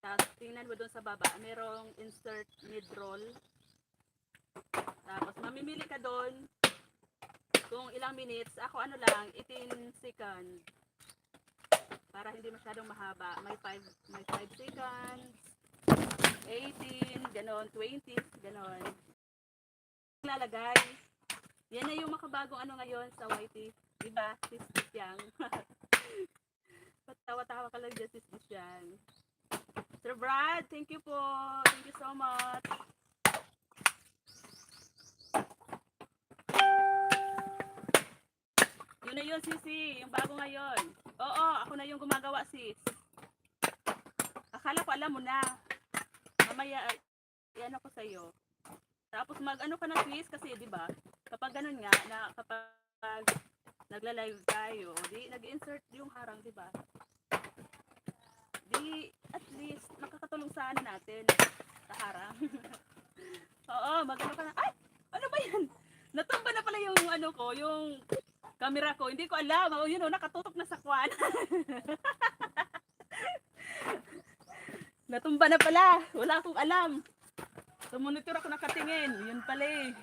tapos tingnan mo doon sa baba merong insert mid-roll, tapos mamimili ka doon kung ilang minutes. Ako ano lang 18 seconds para hindi masyadong mahaba, may 5 seconds, 18, ganon, 20, ganon lalagay. Yan na yung makabagong ano ngayon sa YT. Diba? Sis Yang. Patawa-tawa ka lang dyan, sis Yang. Sir Brad, thank you po. Thank you so much. Yun na yun, sisi. Yung bago ngayon. Oo, ako na yung gumagawa, sis. Akala ko alam mo na. Mamaya, yan ako sa'yo. Tapos mag-ano ka na, sis, kasi diba? Kapag ganun nga, kapag nagla-live tayo, di nag-insert yung harang, diba? Di, at least, makakatulong sa ano natin, sa harang. Oo, mag-ano ka na, ay! Ano ba yan? Natumba na pala yung ano ko, yung camera ko. Hindi ko alam. Oh, yun o, nakatutok na sa kwan. Natumba na pala. Wala akong alam. Sa monitor ako nakatingin. Yun pala eh.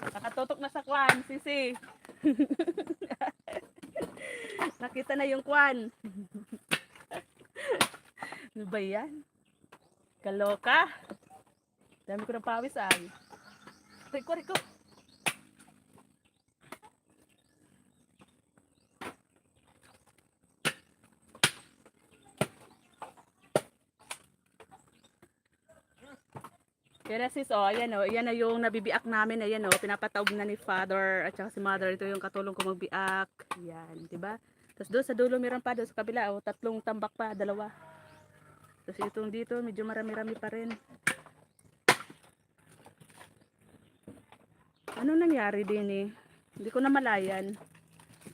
Nakatutok na sa kwan, sisi. Nakita na yung kwan. Ano ba yan? Kaloka. Dami ko ng pawis ay. Riko. Kaya sis, oh, ayan oh, ayan na yung nabibiak namin, ayan oh, pinapataob na ni father at saka si mother, ito yung katulong ko magbiak. Yan, 'di ba? Tapos doon sa dulo meron pa doon sa kabila, oh, 3 tambak pa, 2. Tapos itong dito, medyo marami-rami pa rin. Ano nangyari din eh? Hindi ko na malayan.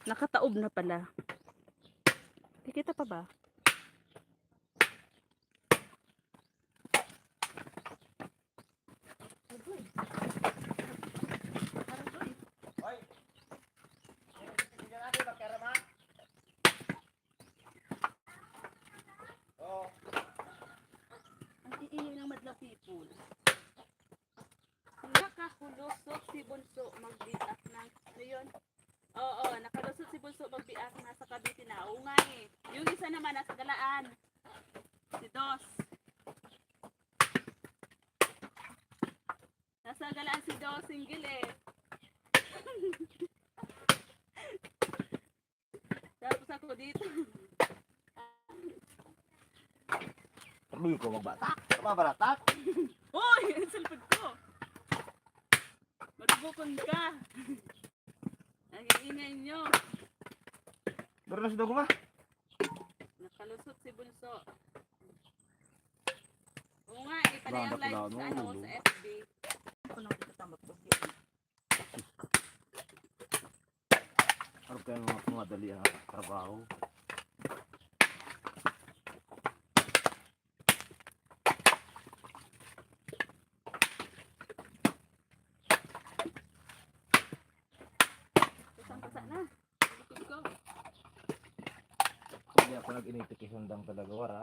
Nakataob na pala. Kikita pa ba? Hoy. Tingnan natin magkarama. Oh. Ang iingay ng madla people. Nakakulusot si Bunso magbiak ng, ano yun? Oo, nakalusot si Bunso magbiak, nasa Cavite na. Oo nga eh. Yung isa naman nasa Galaan. Si Dos. Nasa Galaan si Dos, single eh. Tapos ako dito. Tuloy ko magbatak. Mabaratak. Uy! Ang cellphone ko! Magbukon ka! Ang iingay nyo! Pero nasa dago ba? Nakalusot si Bunso. Oo nga, ipanayang live sa, ano, sa FB. Ako nang itatamot ko dito. Ano kayo mga madali ang trabaho? Pasang-pasa na. Likod ko. Hindi ako nag-initikisundang talaga wara.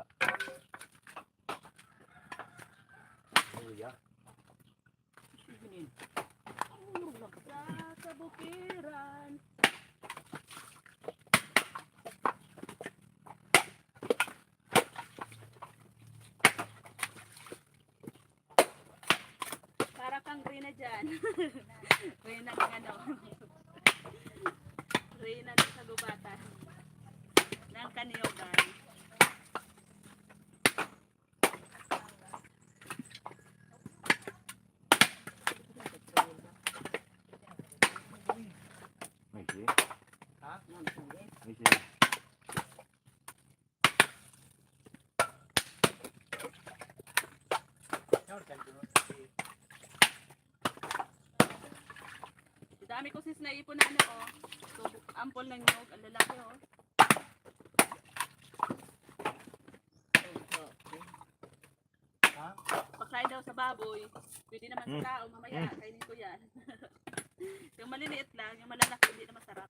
Kuya. Sa kabukiran. Para kang Rina dyan. Rina ng ano. Rina ng sagubatan. Ng kaniyogan. May siya. Ha? May siya. Dami ko sis naipon na ano oh. So, ampol ng nyog. Ang lalaki oh. Ha? Pagkain daw sa baboy. Pwede naman sa tao. Mamaya kainin ko yan. Yung maliliit lang. Yung malalaki hindi na masarap.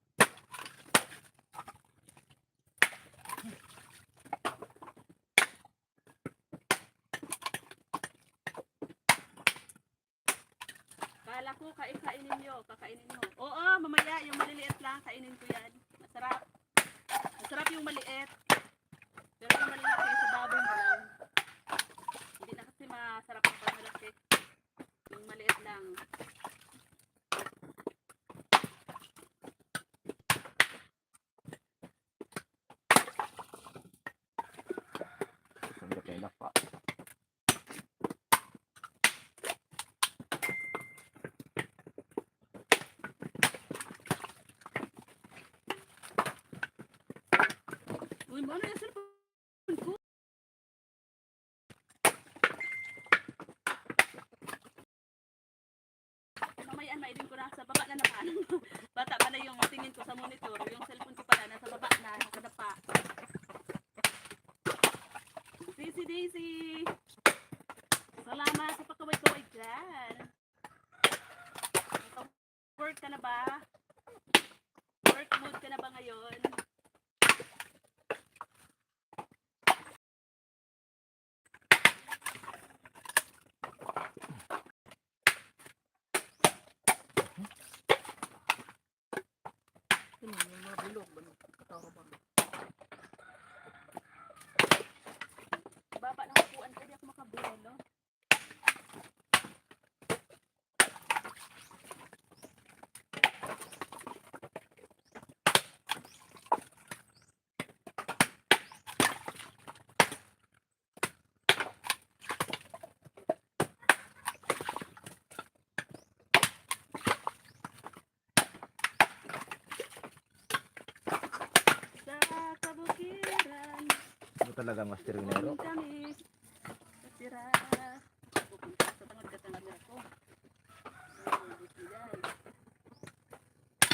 Kala ko kainin nyo. Kakainin nyo. Oo, mamaya yung maliliit lang. Kainin ko yan. Masarap. Masarap yung maliit. Pero yung malaki sa baboy mo lang. Hindi na kasi masarap yung pag malaki. Yung maliit lang. Saan ka tayo pa? Uy, ano yung cellphone ko? Mamayaan, maidin ko na sa baba na naman. Bata pa na yung tingin ko sa monitor. Yung cellphone ko pala nasa baba na, nakadapa. Daisy! Salamat sa pagkaway-kaway dyan. Work ka na ba? Work mood ka na ba ngayon? Baba ng upuan ko, di ako makabuhay, no? Sa kabukiran, Ito talaga master minero. kami katira. Pupunta sa tangod ka camera ko.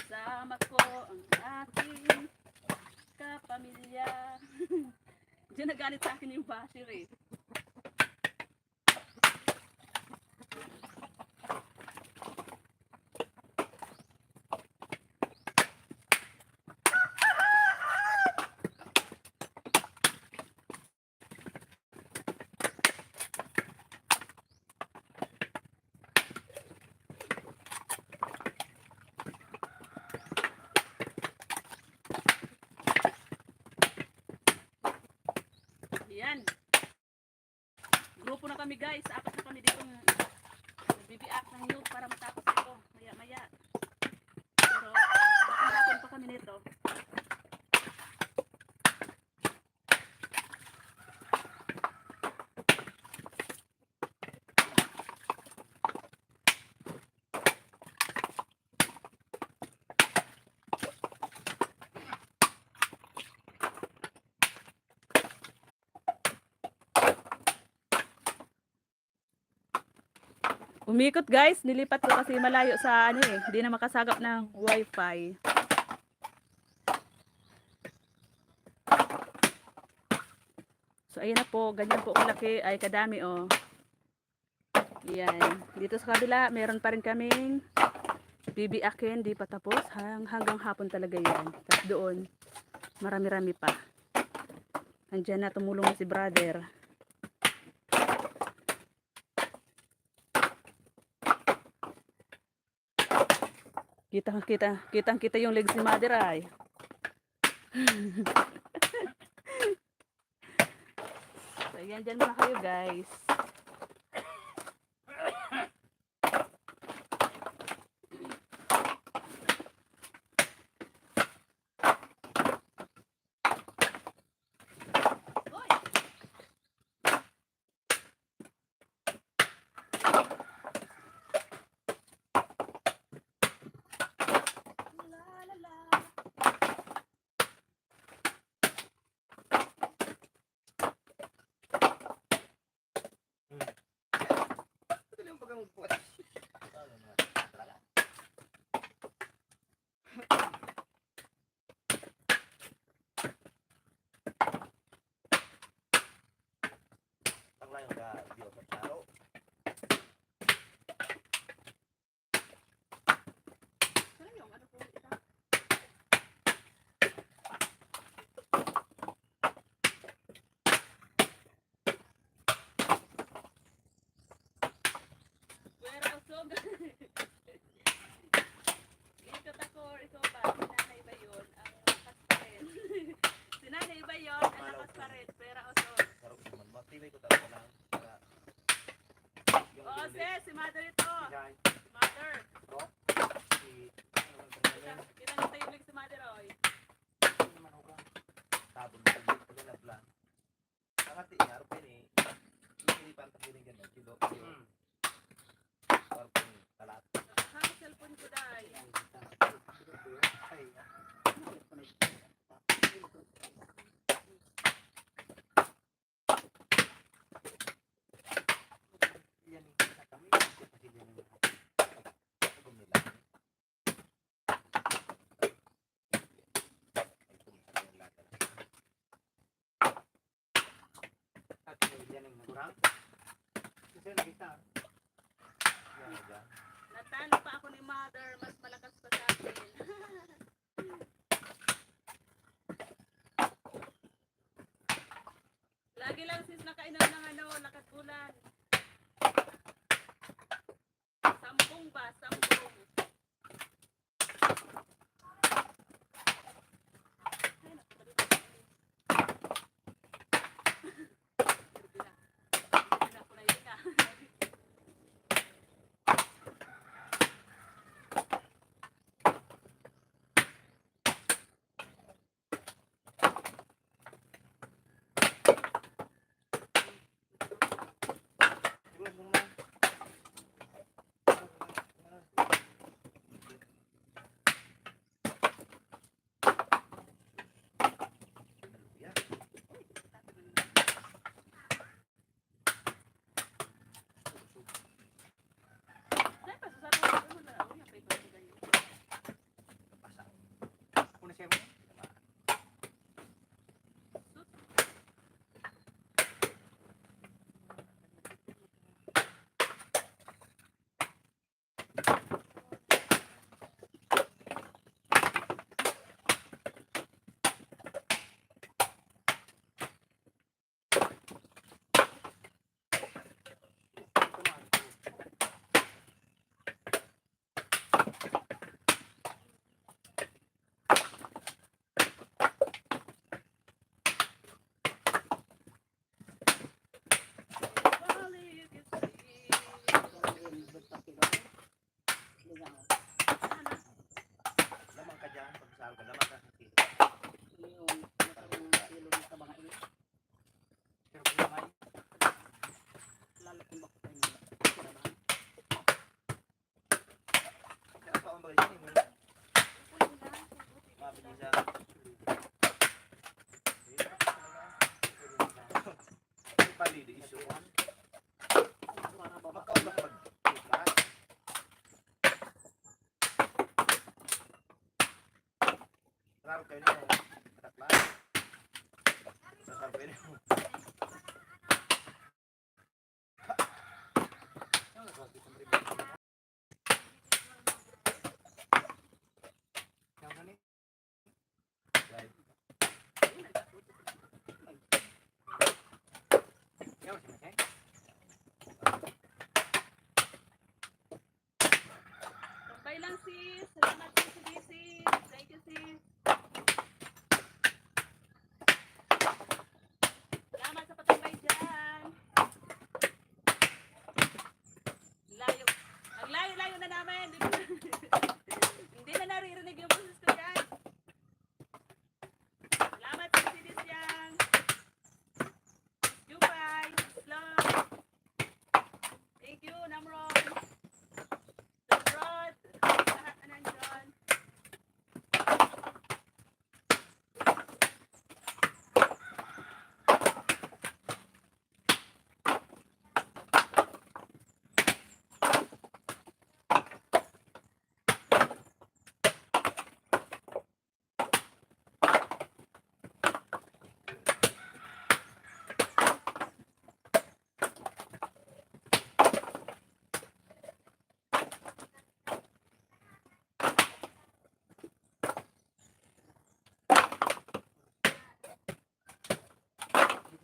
Sama ko ang aking kapamilya. Diyan nagalit sa akin yung basher eh. Yan. Grupo na kami guys. Apat na kami dito nagbibiak ng youth para matapos ito. Maya maya. Pero bakit pa kami nito. Umikot guys, nilipat ko kasi malayo sa ano eh, hindi na makasagap ng wifi. So ayan na po, ganyan po kalaki, ay kadami oh. Yan, dito sa kabila, meron pa rin kaming bibiakin, di pa tapos, hanggang hapon talaga yan. Tapos doon, marami-rami pa. Andyan na, tumulong na si brother. Kitang-kita yung legs ni mother ay. So, yan dyan muna kayo guys. Ikot ako, ikaw ba? Sinanay ba yun? Ang lakas pa rin. Sinanay ba yun? Ang lakas pa rin. Pera o so. Oo, si mother ito. Si mother. Kita yung leg si mother, oy. Hang cellphone ko dahil. Natalo pa ako ni mother, mas malakas pa sa akin. Lagi lang sis nakainom ng ano, lakatulan. 10 ba? 10. Tambay lang sis. Salamat po si Disi. Thank you sis. Salamat sa patambay dyan. Layo. Ang layo-layo na namin. Hindi na naririnig yung boses ko dyan. Salamat po si Disi dyan. Buhay. Slow. Thank you, Namron. Rod. Lahat na nandyan.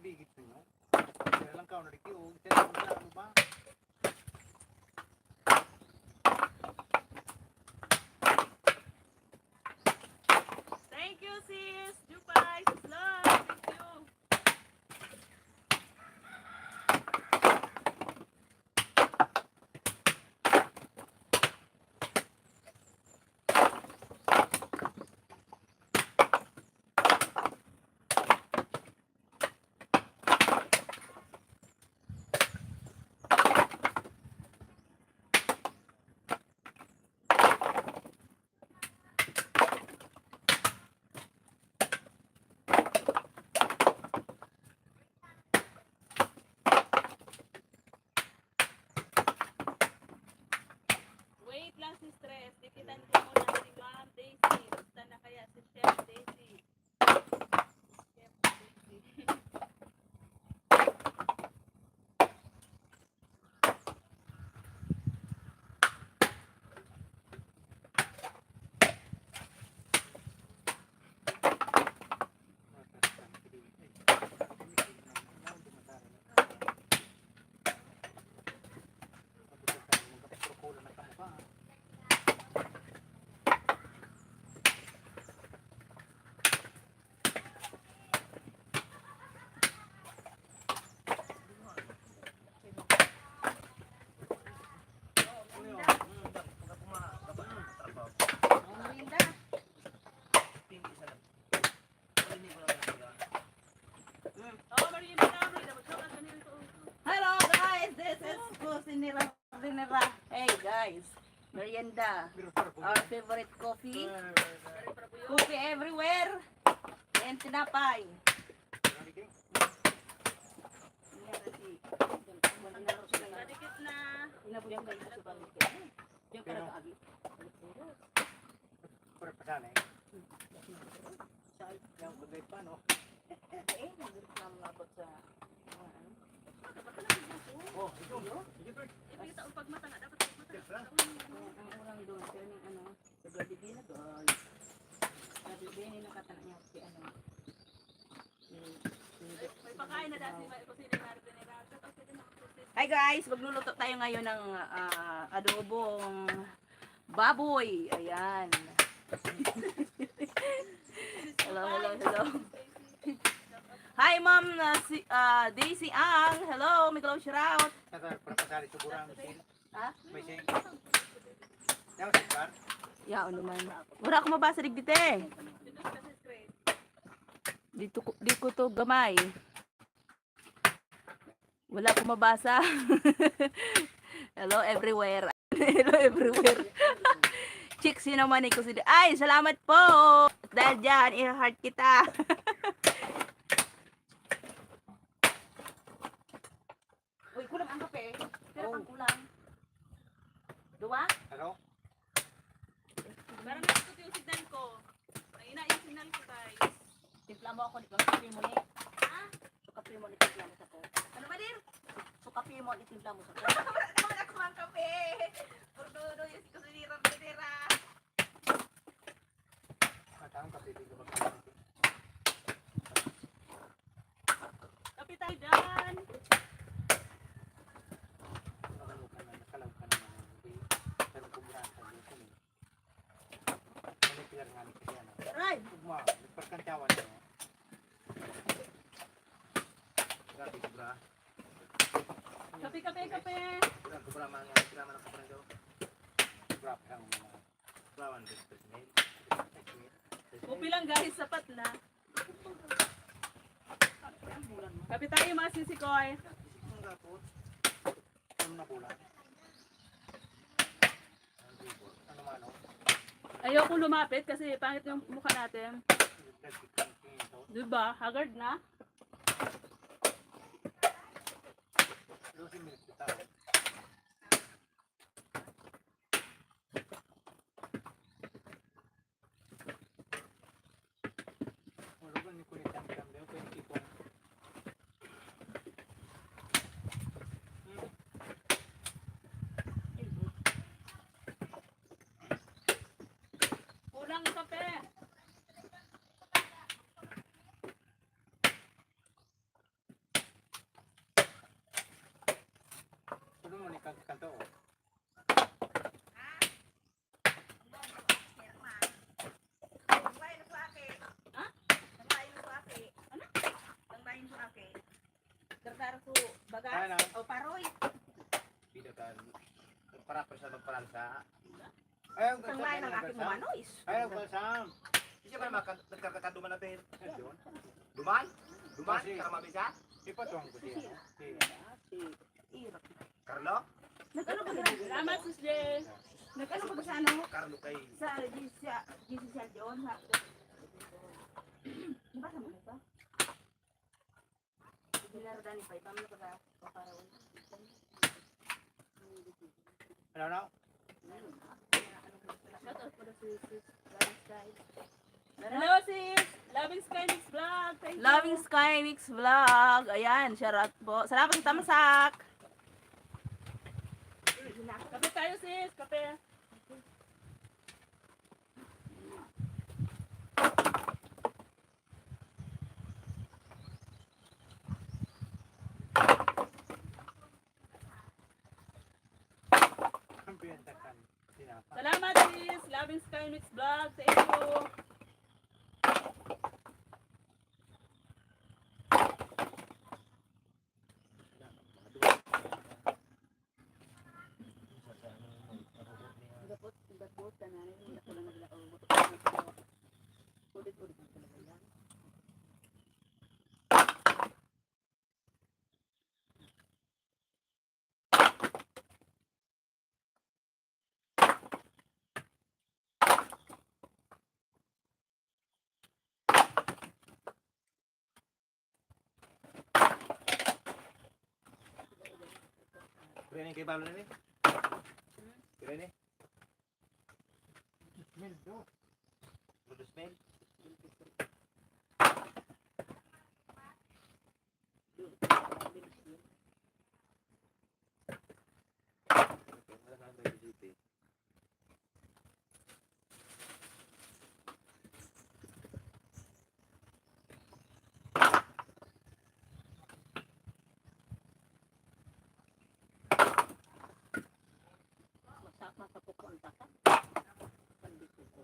Ligit po nyo. Kaya lang kao na rin kayo. Kaya lang ano ba? Thank you, sis. Buhay. Slow. Thank you. Wait lang si Stress. Dikitan ko muna si Ma'am Daisy. Basta na kaya si Chef Daisy. Chef Daisy. Oh, Marina na. Marina, magsawa ka nila ito. Hello guys, this is Kusinira. Hey guys, merienda. Our favorite coffee. Coffee everywhere. And tinapay. Kadikit na. Inabuyang kayo sa balik. Diyan ka nag-agi. Pura pa sana eh. Yung bagay pa no? Nagabot sa... Oh, ito. Ito. Ipakita ang pagmata nga. Dapat pagmata. Ang ulang doon, pero yung ano, sa Gabibi na guys. Gabibi na nakatanak niya si ano. May pakain na dati. May kusina na rin nila. Hi guys, magluluto tayo ngayon ng adobong baboy. Ayan. Hello. Hi Ma'am Daisy Ang. Hello, Miguel shout out. Pura pa sana sigurang. Ha? May sing. Yung sigurang. Yao naman. Wala akong mabasa digdite. Di ko to gamay. Wala akong mabasa. Hello everywhere. Hello everywhere. Chicks, yun naman ko sila. Ay, salamat po. dahil dyan, i-heart kita. Uy, kulang ang kape. Pero Oh. pang kulang. Dua? Ano? Parang nakikot yung signal ko. Mahina yung signal ko, guys. Timpla mo ako dito. Sukapi mo ni. Ha? Sukapi mo ni timpla mo sa ko. Ano ba din? Sukapi mo ni timpla mo sa ko. Wala naman ako ang kape. Ordo yung kusinira. Matang kapili ko ba? Kape tayo dyan. Nakalaw ka naman. Pero kubrahan ka dito. Ano kaya nga ni kaya na? Aray! Ugma, nagparkantawan mo. Grabe kubra. Kape. Kubra man ang kubra daw. Kubra ka mo mga. Kubra man dito. Kopi lang guys, sapat na. Kape tayo mga sisikoy. Ang gapot. Ano na pula? Ano man oh? Ayoko lumapit kasi pangit yung mukha natin. Diba? Haggard na. Lusin minutes kita. Wala ba ni kulit ang daw ko yung tipong. Kulang yung kape. Ano mo ni kanto oh. Dardar ko bagas. Ano? O paroy. Bida ka. Para pa sa magparansa. Ayaw Isang lain ang aking manois. Ayaw ka sam. Siya ba nagkakataduman na pera? Duman? Duman? Kasi- Karamabisa? Ipatuwang ko siya. Irap. Carlo? Nag-ano ba ganun? Salamat, Sus Jess. Nag-ano ba sa ano? Carlo kay... Sa GCL doon. Nabasa mo ito? Binarada ni Pai. Paano ka ba? Paparawin. Ano na? Shoutout po na si Sis. Galing Sky. Hello, sis. Loving Sky Mix Vlog. Thank you. Loving Sky Mix Vlog. Ayan, shoutout po. Salamat sa Tamasak. Kape tayo, sis. Kape. Ang biyentakan. Sinapa. Salamat, sis. Loving Sky Mix Vlog. Thank you. Gapot ka na. Hindi ko lang naglaong. Ulit-ulit na talaga yan. Kaya ni kay Balo na ni? Kaya ni? Smell do. Good smell? Wala na ang dito eh. Masama sa pupunta ka. Pandito ko.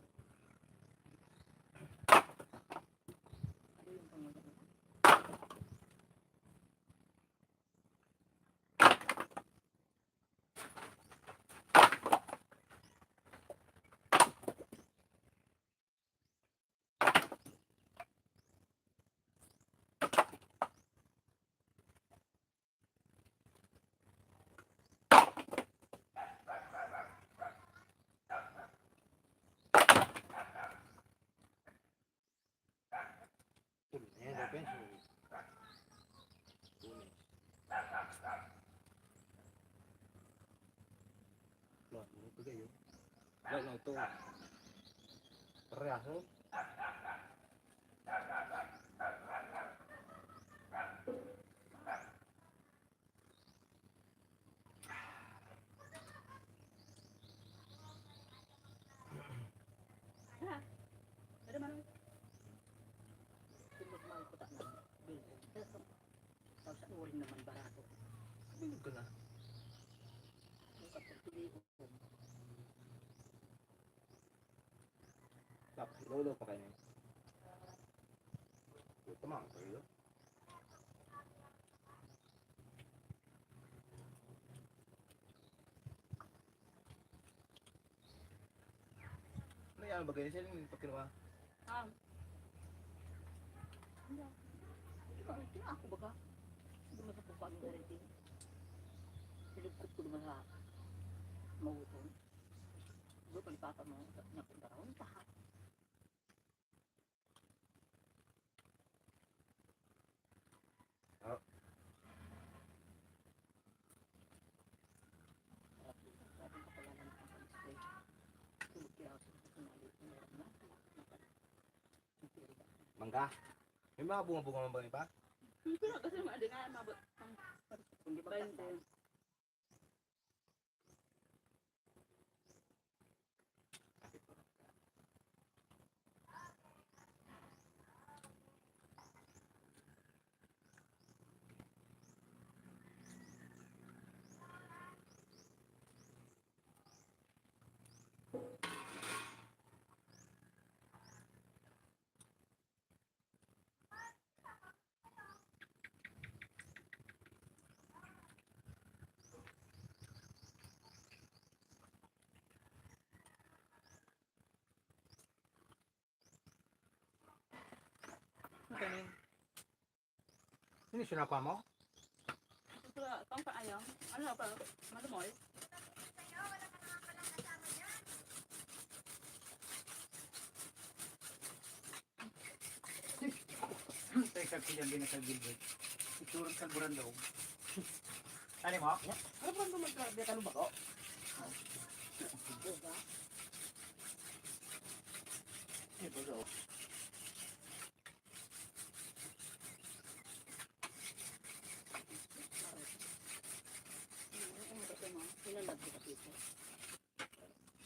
Penso. Tunis. Wala, ano pa kayo? Wala lang ito. Parehas, no? Ada mana? Tulog mahal ko tak na. Tapos sa uling naman barato. Bilog ka na. Bukat ang tuloy ko. Dapat, lolo pa kayo. Tama ka kayo. Ano yan ba kayo? Sila yung pagkinuha? Hindi ako baga. Hindi mo sa pupag na rin din. Silugkot ko naman sa mawutong. Doon palipata mo sa nakundaraon pa. Mangga? May mga bunga-bunga man ba yun pa? Hindi na kasi maali nga mabot. Hindi ba kanta? Ano kanin? Sino sinapa mo? Kung paano? Ano pa? Malamoy? Sa isaksi yan din sa Gilbert. Iturong sa Burandong. Ano mo? Ano ba naman grabe ka ba ko? Ito daw. Ilalab ko kasi ito.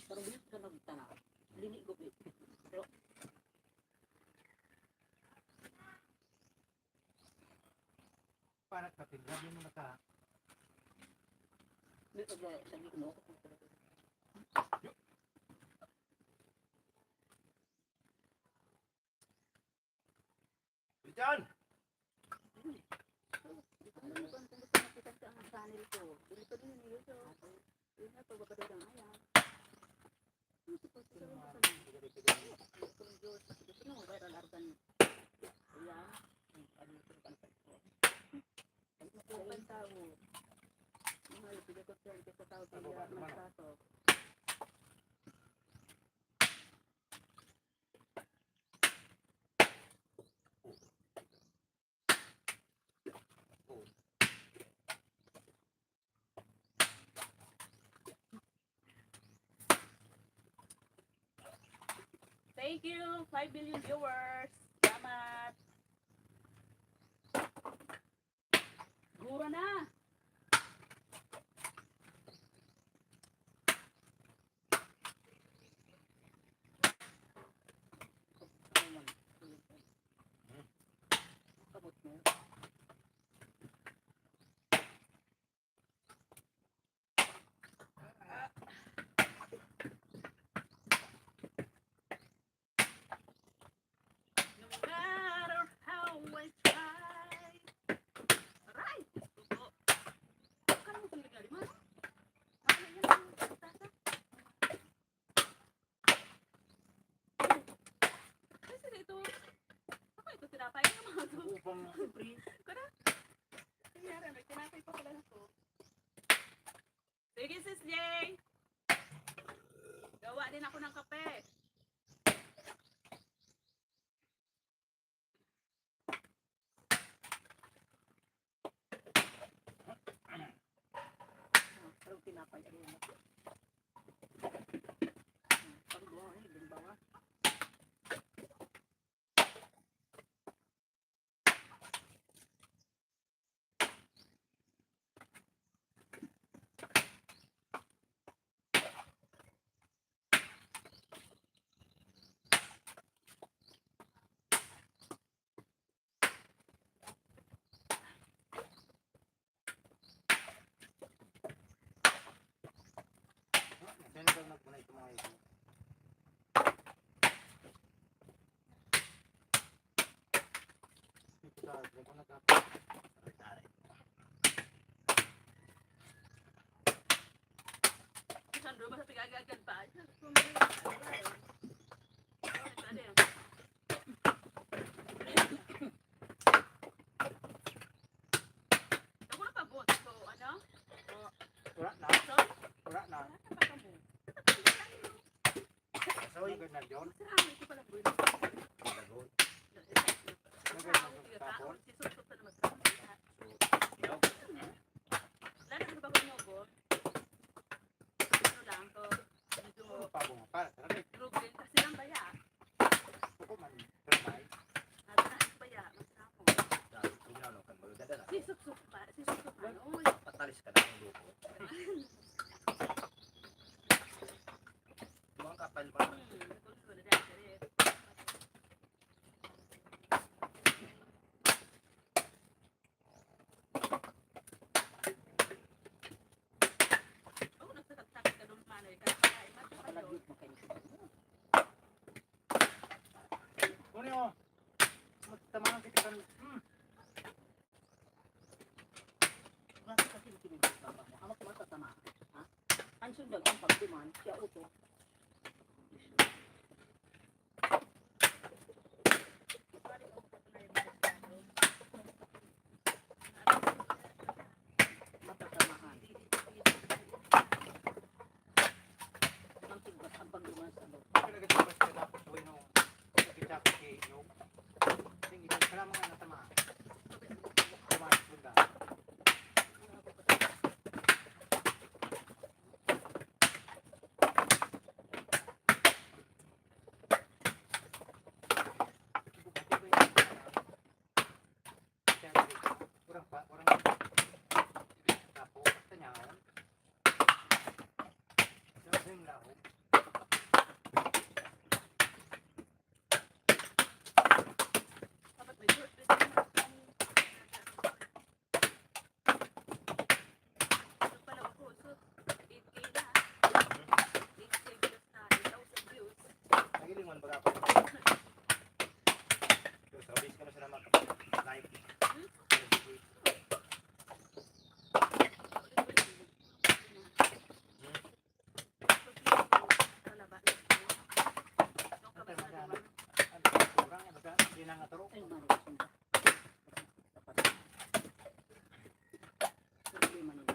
Pero bilis ka nagtanaw. Linig ko bilis. Pero Para kapit, grabe mo na ka. dito sa gigno ko. Richard! Ano ba ang nakita sa ang channel ko? Dili pa din niyo so. Yun na to baka daw nga. Ano mo viral argan? Ayan. Ano ito kan pa. Ano ko kan tao. Mahal pili ko sa tao diya magsaso. Thank you, 5 billion viewers. Salamat. Gura na. Kabot mo. No matter how I try. Aray! Tuto. Kan mo talaga di man? Ano yan ang tasa? Kasi dito. Ako ito tinapay ng mga to. Upang Kada. Kanyara, may tinapay pa pala na to. Sige sis Jay. Gawa din ako ng kape. tinapay ano na. Pagbuhay, limbawa. Sino daw nagpunay ito mga ito? Ito sa atin ko nagkapit. Sandro, masa pigagagan pa. Ako na pabot. So, ano? Wala na. Wala na. So, yung ganyan yun. Masarami ko pala po yun. Dagon. Tapon. Sisusok na naman. Ikaw. Lalo ano ba ko mo, ano lang ko. Medyo Pabong. Para. Tara. Ruben kasi lang baya. Ako man. Tramay. Nagtahan baya. Masarap. Dahil kung ano kan magdadala. Sisusok pa. Sisusok pa. Uy. Patalis ka na ng lupo. Buwang kapal pa. Palagyot mo kayo. Kung yun. Magtamaan kita kan. Bakit kasi sinunod baba mo? Amak matatama. Ha? Ang sundag ang pagtuman, siya uto. Matatamaan. Ang tigbat ang pagtuman sa loob. Pinagatipas ka tapos uwi nung nagkitsapos kay Nyog. Tingin ka. Kailangan nga natamaan. Tumahan sunda. Kurang pa, kurang tapo, tanyawan. Sing lao. Dapat may short dress naman. Ano pala ako? So, 8K na. 8K views na. 8,000 views. Nagilingon ba ako? So, bis ka na sila mag-live. Kurang ya, baga, hindi na nga turo. Ay, mali sunda. Dapat. Problema nila.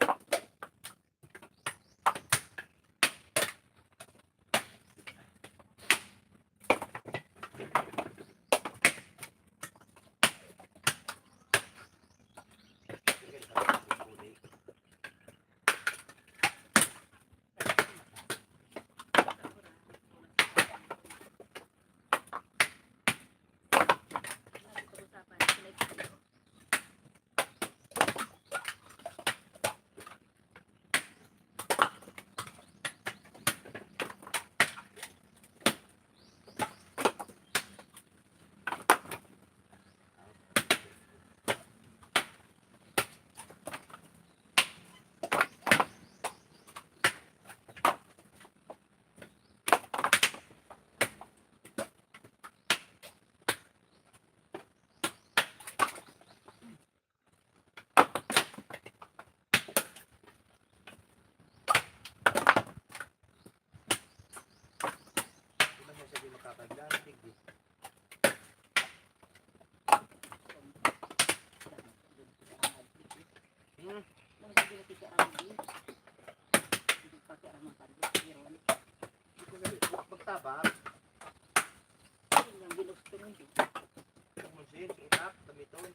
Magtabak. Yung ginusto mo yun. Kumusin, itap, gamiton.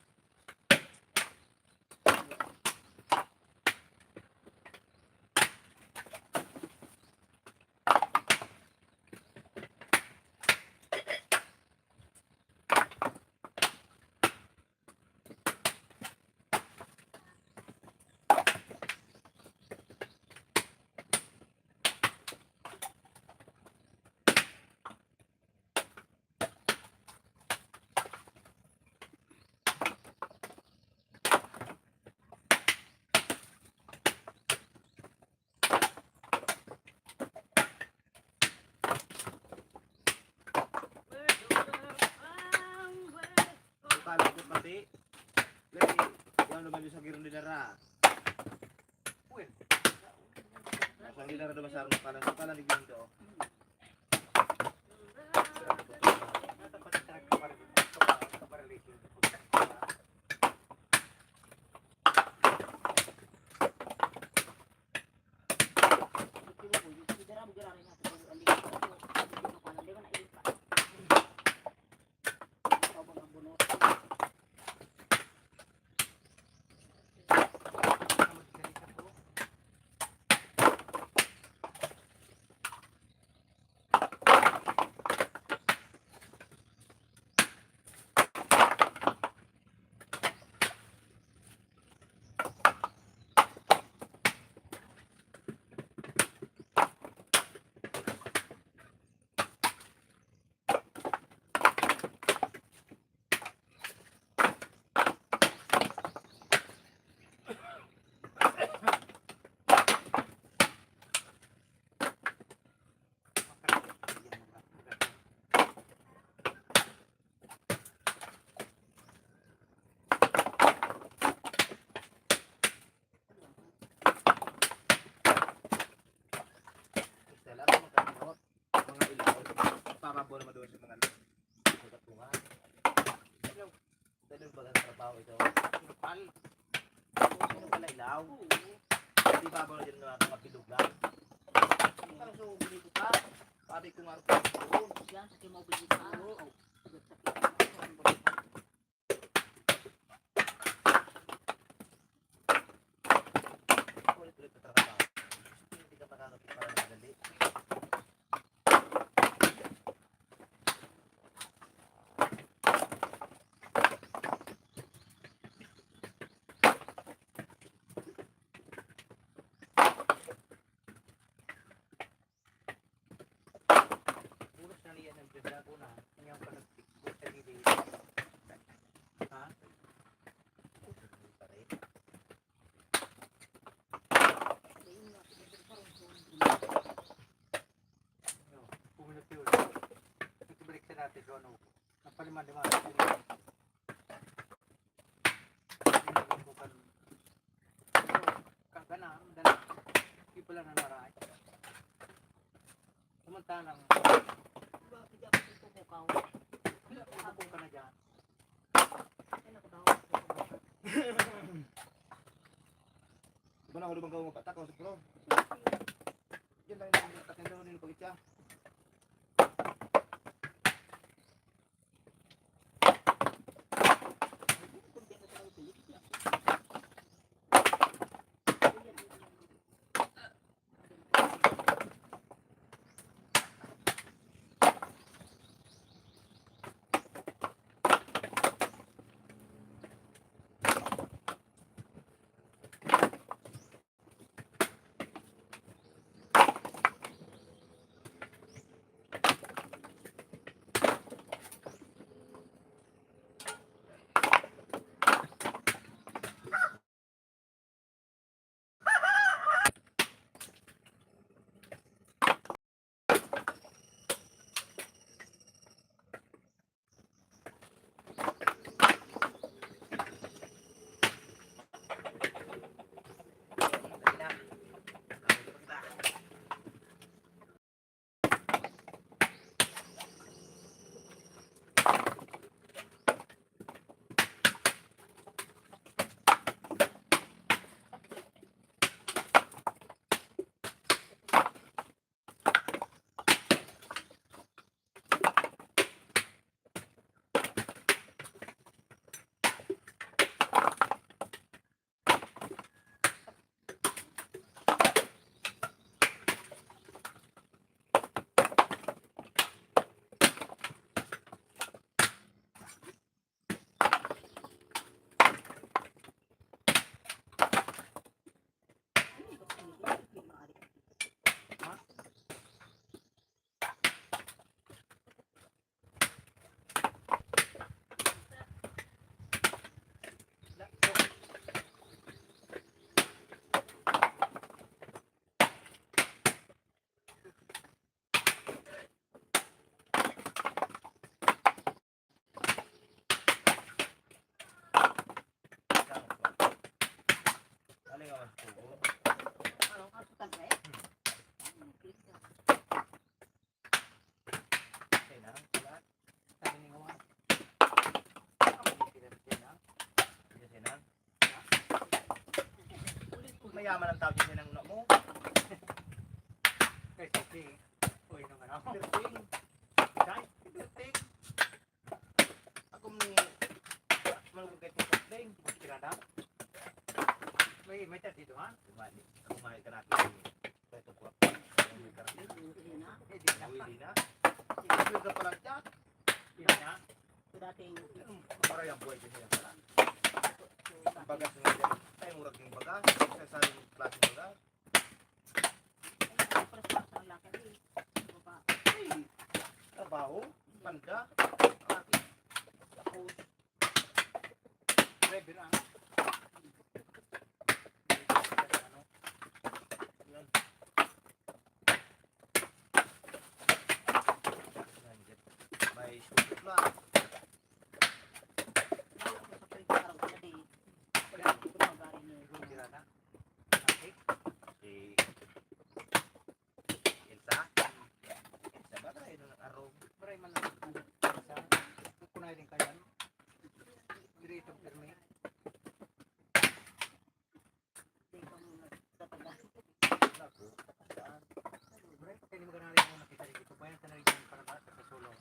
pati. Lagi, yang lumaju sa giron di dara. Uy, Sa di dara do masar na pala di gindo. natapat sa kaparelisyon. Stella ako magkakamot. Mga ilaw. Pamabo naman doon sa mga tatlongan. Dahil ba ang trabaho ito? Sinupal. Ano pala ilaw? Di ba ba na dyan mga bilog lang? Parang so, binito ka. Sabi ko nga ito. Yan, sa kimobili ka. Ulit-ulit na trabaho. Hindi ka makakapit para madali. Ulos na liyan ng bigla ko na. Kanyang panagpikot sa gili. Ha? Pumunod yun. Ito balik sa natin doon. Napaliman-liman. Kagana, madala. Hindi pala nanaray. Samantalang, habong ka na dyan. Di ba na ako lumang gawang patak ako sa pro? Diyan lang yung takin daw nila pagitya. yaman ang tawag din ng una mo. Kay Sophie. Uy, nung ano. Pirting. Kay, Pirting. Ako ni malugay ng tatling. kirada. May tati doon. Kumain ka natin. Ito po. Hindi na. Hindi na. Hindi ka pala dyan. Hindi na. So dating Para yung buhay din yan pala. Ang bagas nga dyan. Tayo murag yung bagas. Sa saling klase ng bagas. press ang laki eh. Baba. Hey! Trabaho. Panda. Akin. Tapos. Rebel ang. Yan. May sulit lang. Lalo ko sa pagkarang ka na di. Wala ko na galing niyo. Kirada. Okay. Si Elsa. Elsa ba tayo nung araw? Maray man lang. Sa kunay din kayan. Dirito permi. Hindi ko muna sa pagka. Naku, saan? Maray, kaya mo ganari mo nakita dito. Bayan ka na rin yung para sa kasulong.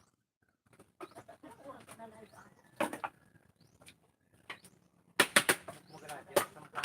Magalad yan sa mga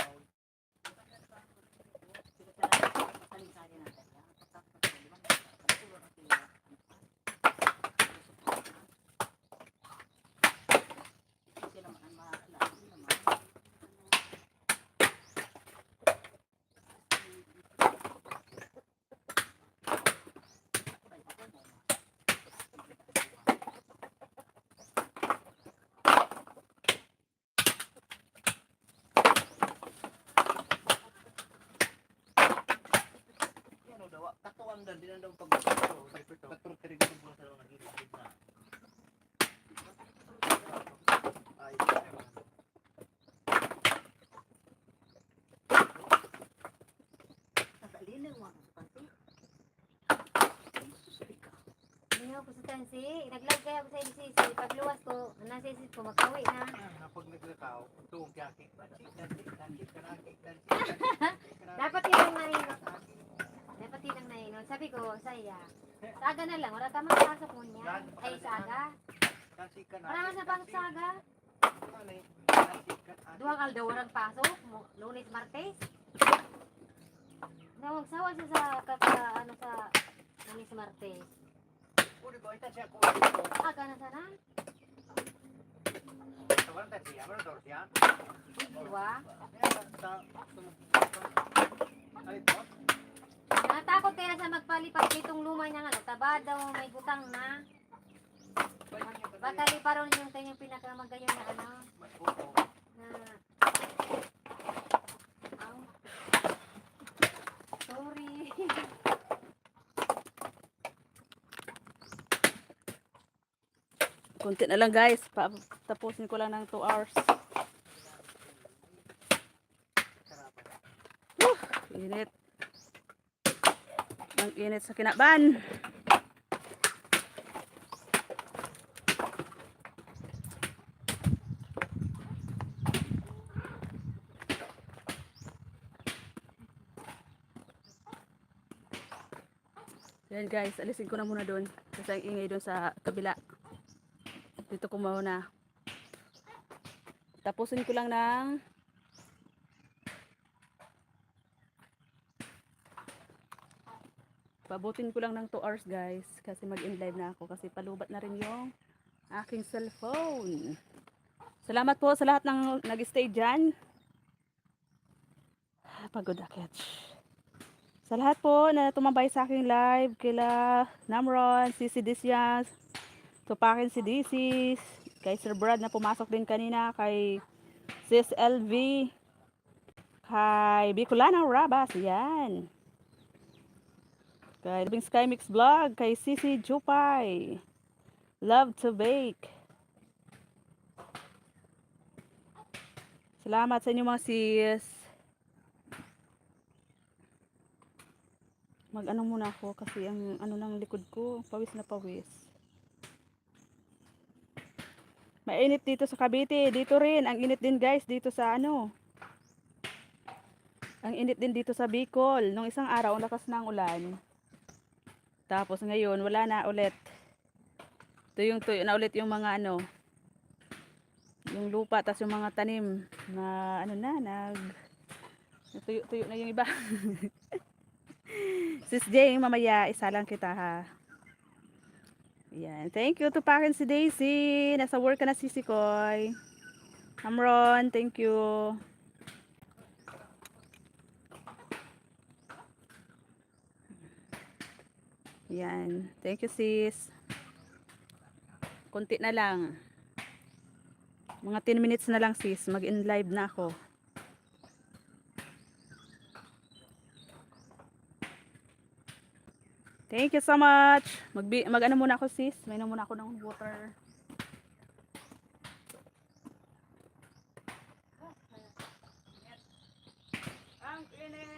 Ano daw? Katuan dan din daw pagkakataon. Katurut ka rin dito mula sa mga gilid na. Ay, Hindi ako sa tansi. Naglag kaya ako sa LCC. Pagluwas ko, nasisip ko, magkawi na. Pag naglakaw, tuong kaki. Dapat yun ang nahinot. Dapat yun ang nahinot. Sabi ko, saya. Saga na lang. Wala ka makasok mo niya. Ay, saga. Wala man sa pang saga. Duhang aldaw warang pasok. Lunes, Martes. Magsawa siya sa ano sa Lunes, Martes. Aga na sana. Diba? Natakot kaya sa magpalipag itong lumay ng ano. Taba daw may butang na. Baka liparon yung kanyang pinakamagayon na ano. Na... Aw. Sorry. Kunti na lang guys. Tapusin ko lang ng 2 hours. Init. Ang init sa kinaban. Yan guys, alisin ko na muna doon. Kasi ang ingay doon sa kabila. Dito ko muna. Tapusin ko lang ng pabutin ko lang ng 2 hours guys. Kasi mag-end live na ako. Kasi palubat na rin yung aking cellphone. Salamat po sa lahat ng nag-stay dyan. Pagod akit. Sa lahat po na tumambay sa aking live. Kila Namron, Sisi Disyas, Tupakin si Disis, kay Sir Brad na pumasok din kanina, kay Sis LV, kay Bicolana Rabas, yan. Kay Living Sky Mix Vlog, kay Sisi Jupay, Love to Bake. Salamat sa inyo mga sis. Mag-ano muna ako kasi ang ano ng likod ko, pawis na pawis. Mainit dito sa Cavite, dito rin, ang init din guys dito sa ano. Ang init din dito sa Bicol. Nung isang araw, ang lakas ng ulan. Tapos ngayon, wala na ulit. Tuyo na ulit yung mga ano, yung lupa, tas yung mga tanim na ano na, tuyo na yung iba. Sis Jane, mamaya isa lang kita ha. Yan. Thank you to pakin si Daisy. Nasa work ka na, Sisi Koy. Amron, thank you. Yan. Thank you, sis. Kunti na lang. Mga 10 minutes na lang, sis. Mag-in live na ako. Thank you so much. Mag-ano muna ako, sis. May na muna ako ng water. Ang init.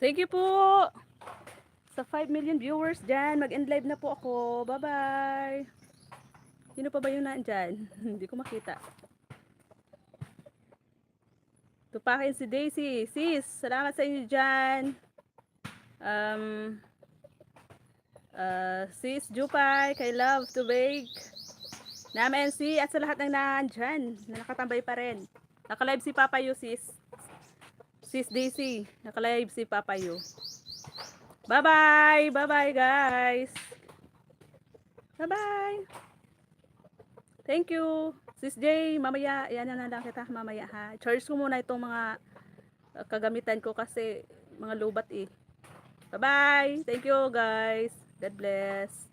Thank you po sa 5 million viewers dyan. Mag-end live na po ako. Bye-bye. Sino pa ba yung nandyan? Hindi ko makita. Tupakin si Daisy. Sis, salamat sa inyo dyan. Sis Jupay, kay Love to Bake. Nama NC at sa lahat ng nandyan na nakatambay pa rin. Nakalive si Papayo, sis. Sis Daisy, nakalive si Papayo. Bye-bye! Bye-bye, guys! Bye-bye! Thank you! Sis Jay, mamaya, yan na lang kita mamaya ha. Charge ko muna itong mga kagamitan ko kasi mga lubat eh. Bye-bye! Thank you, guys! God bless!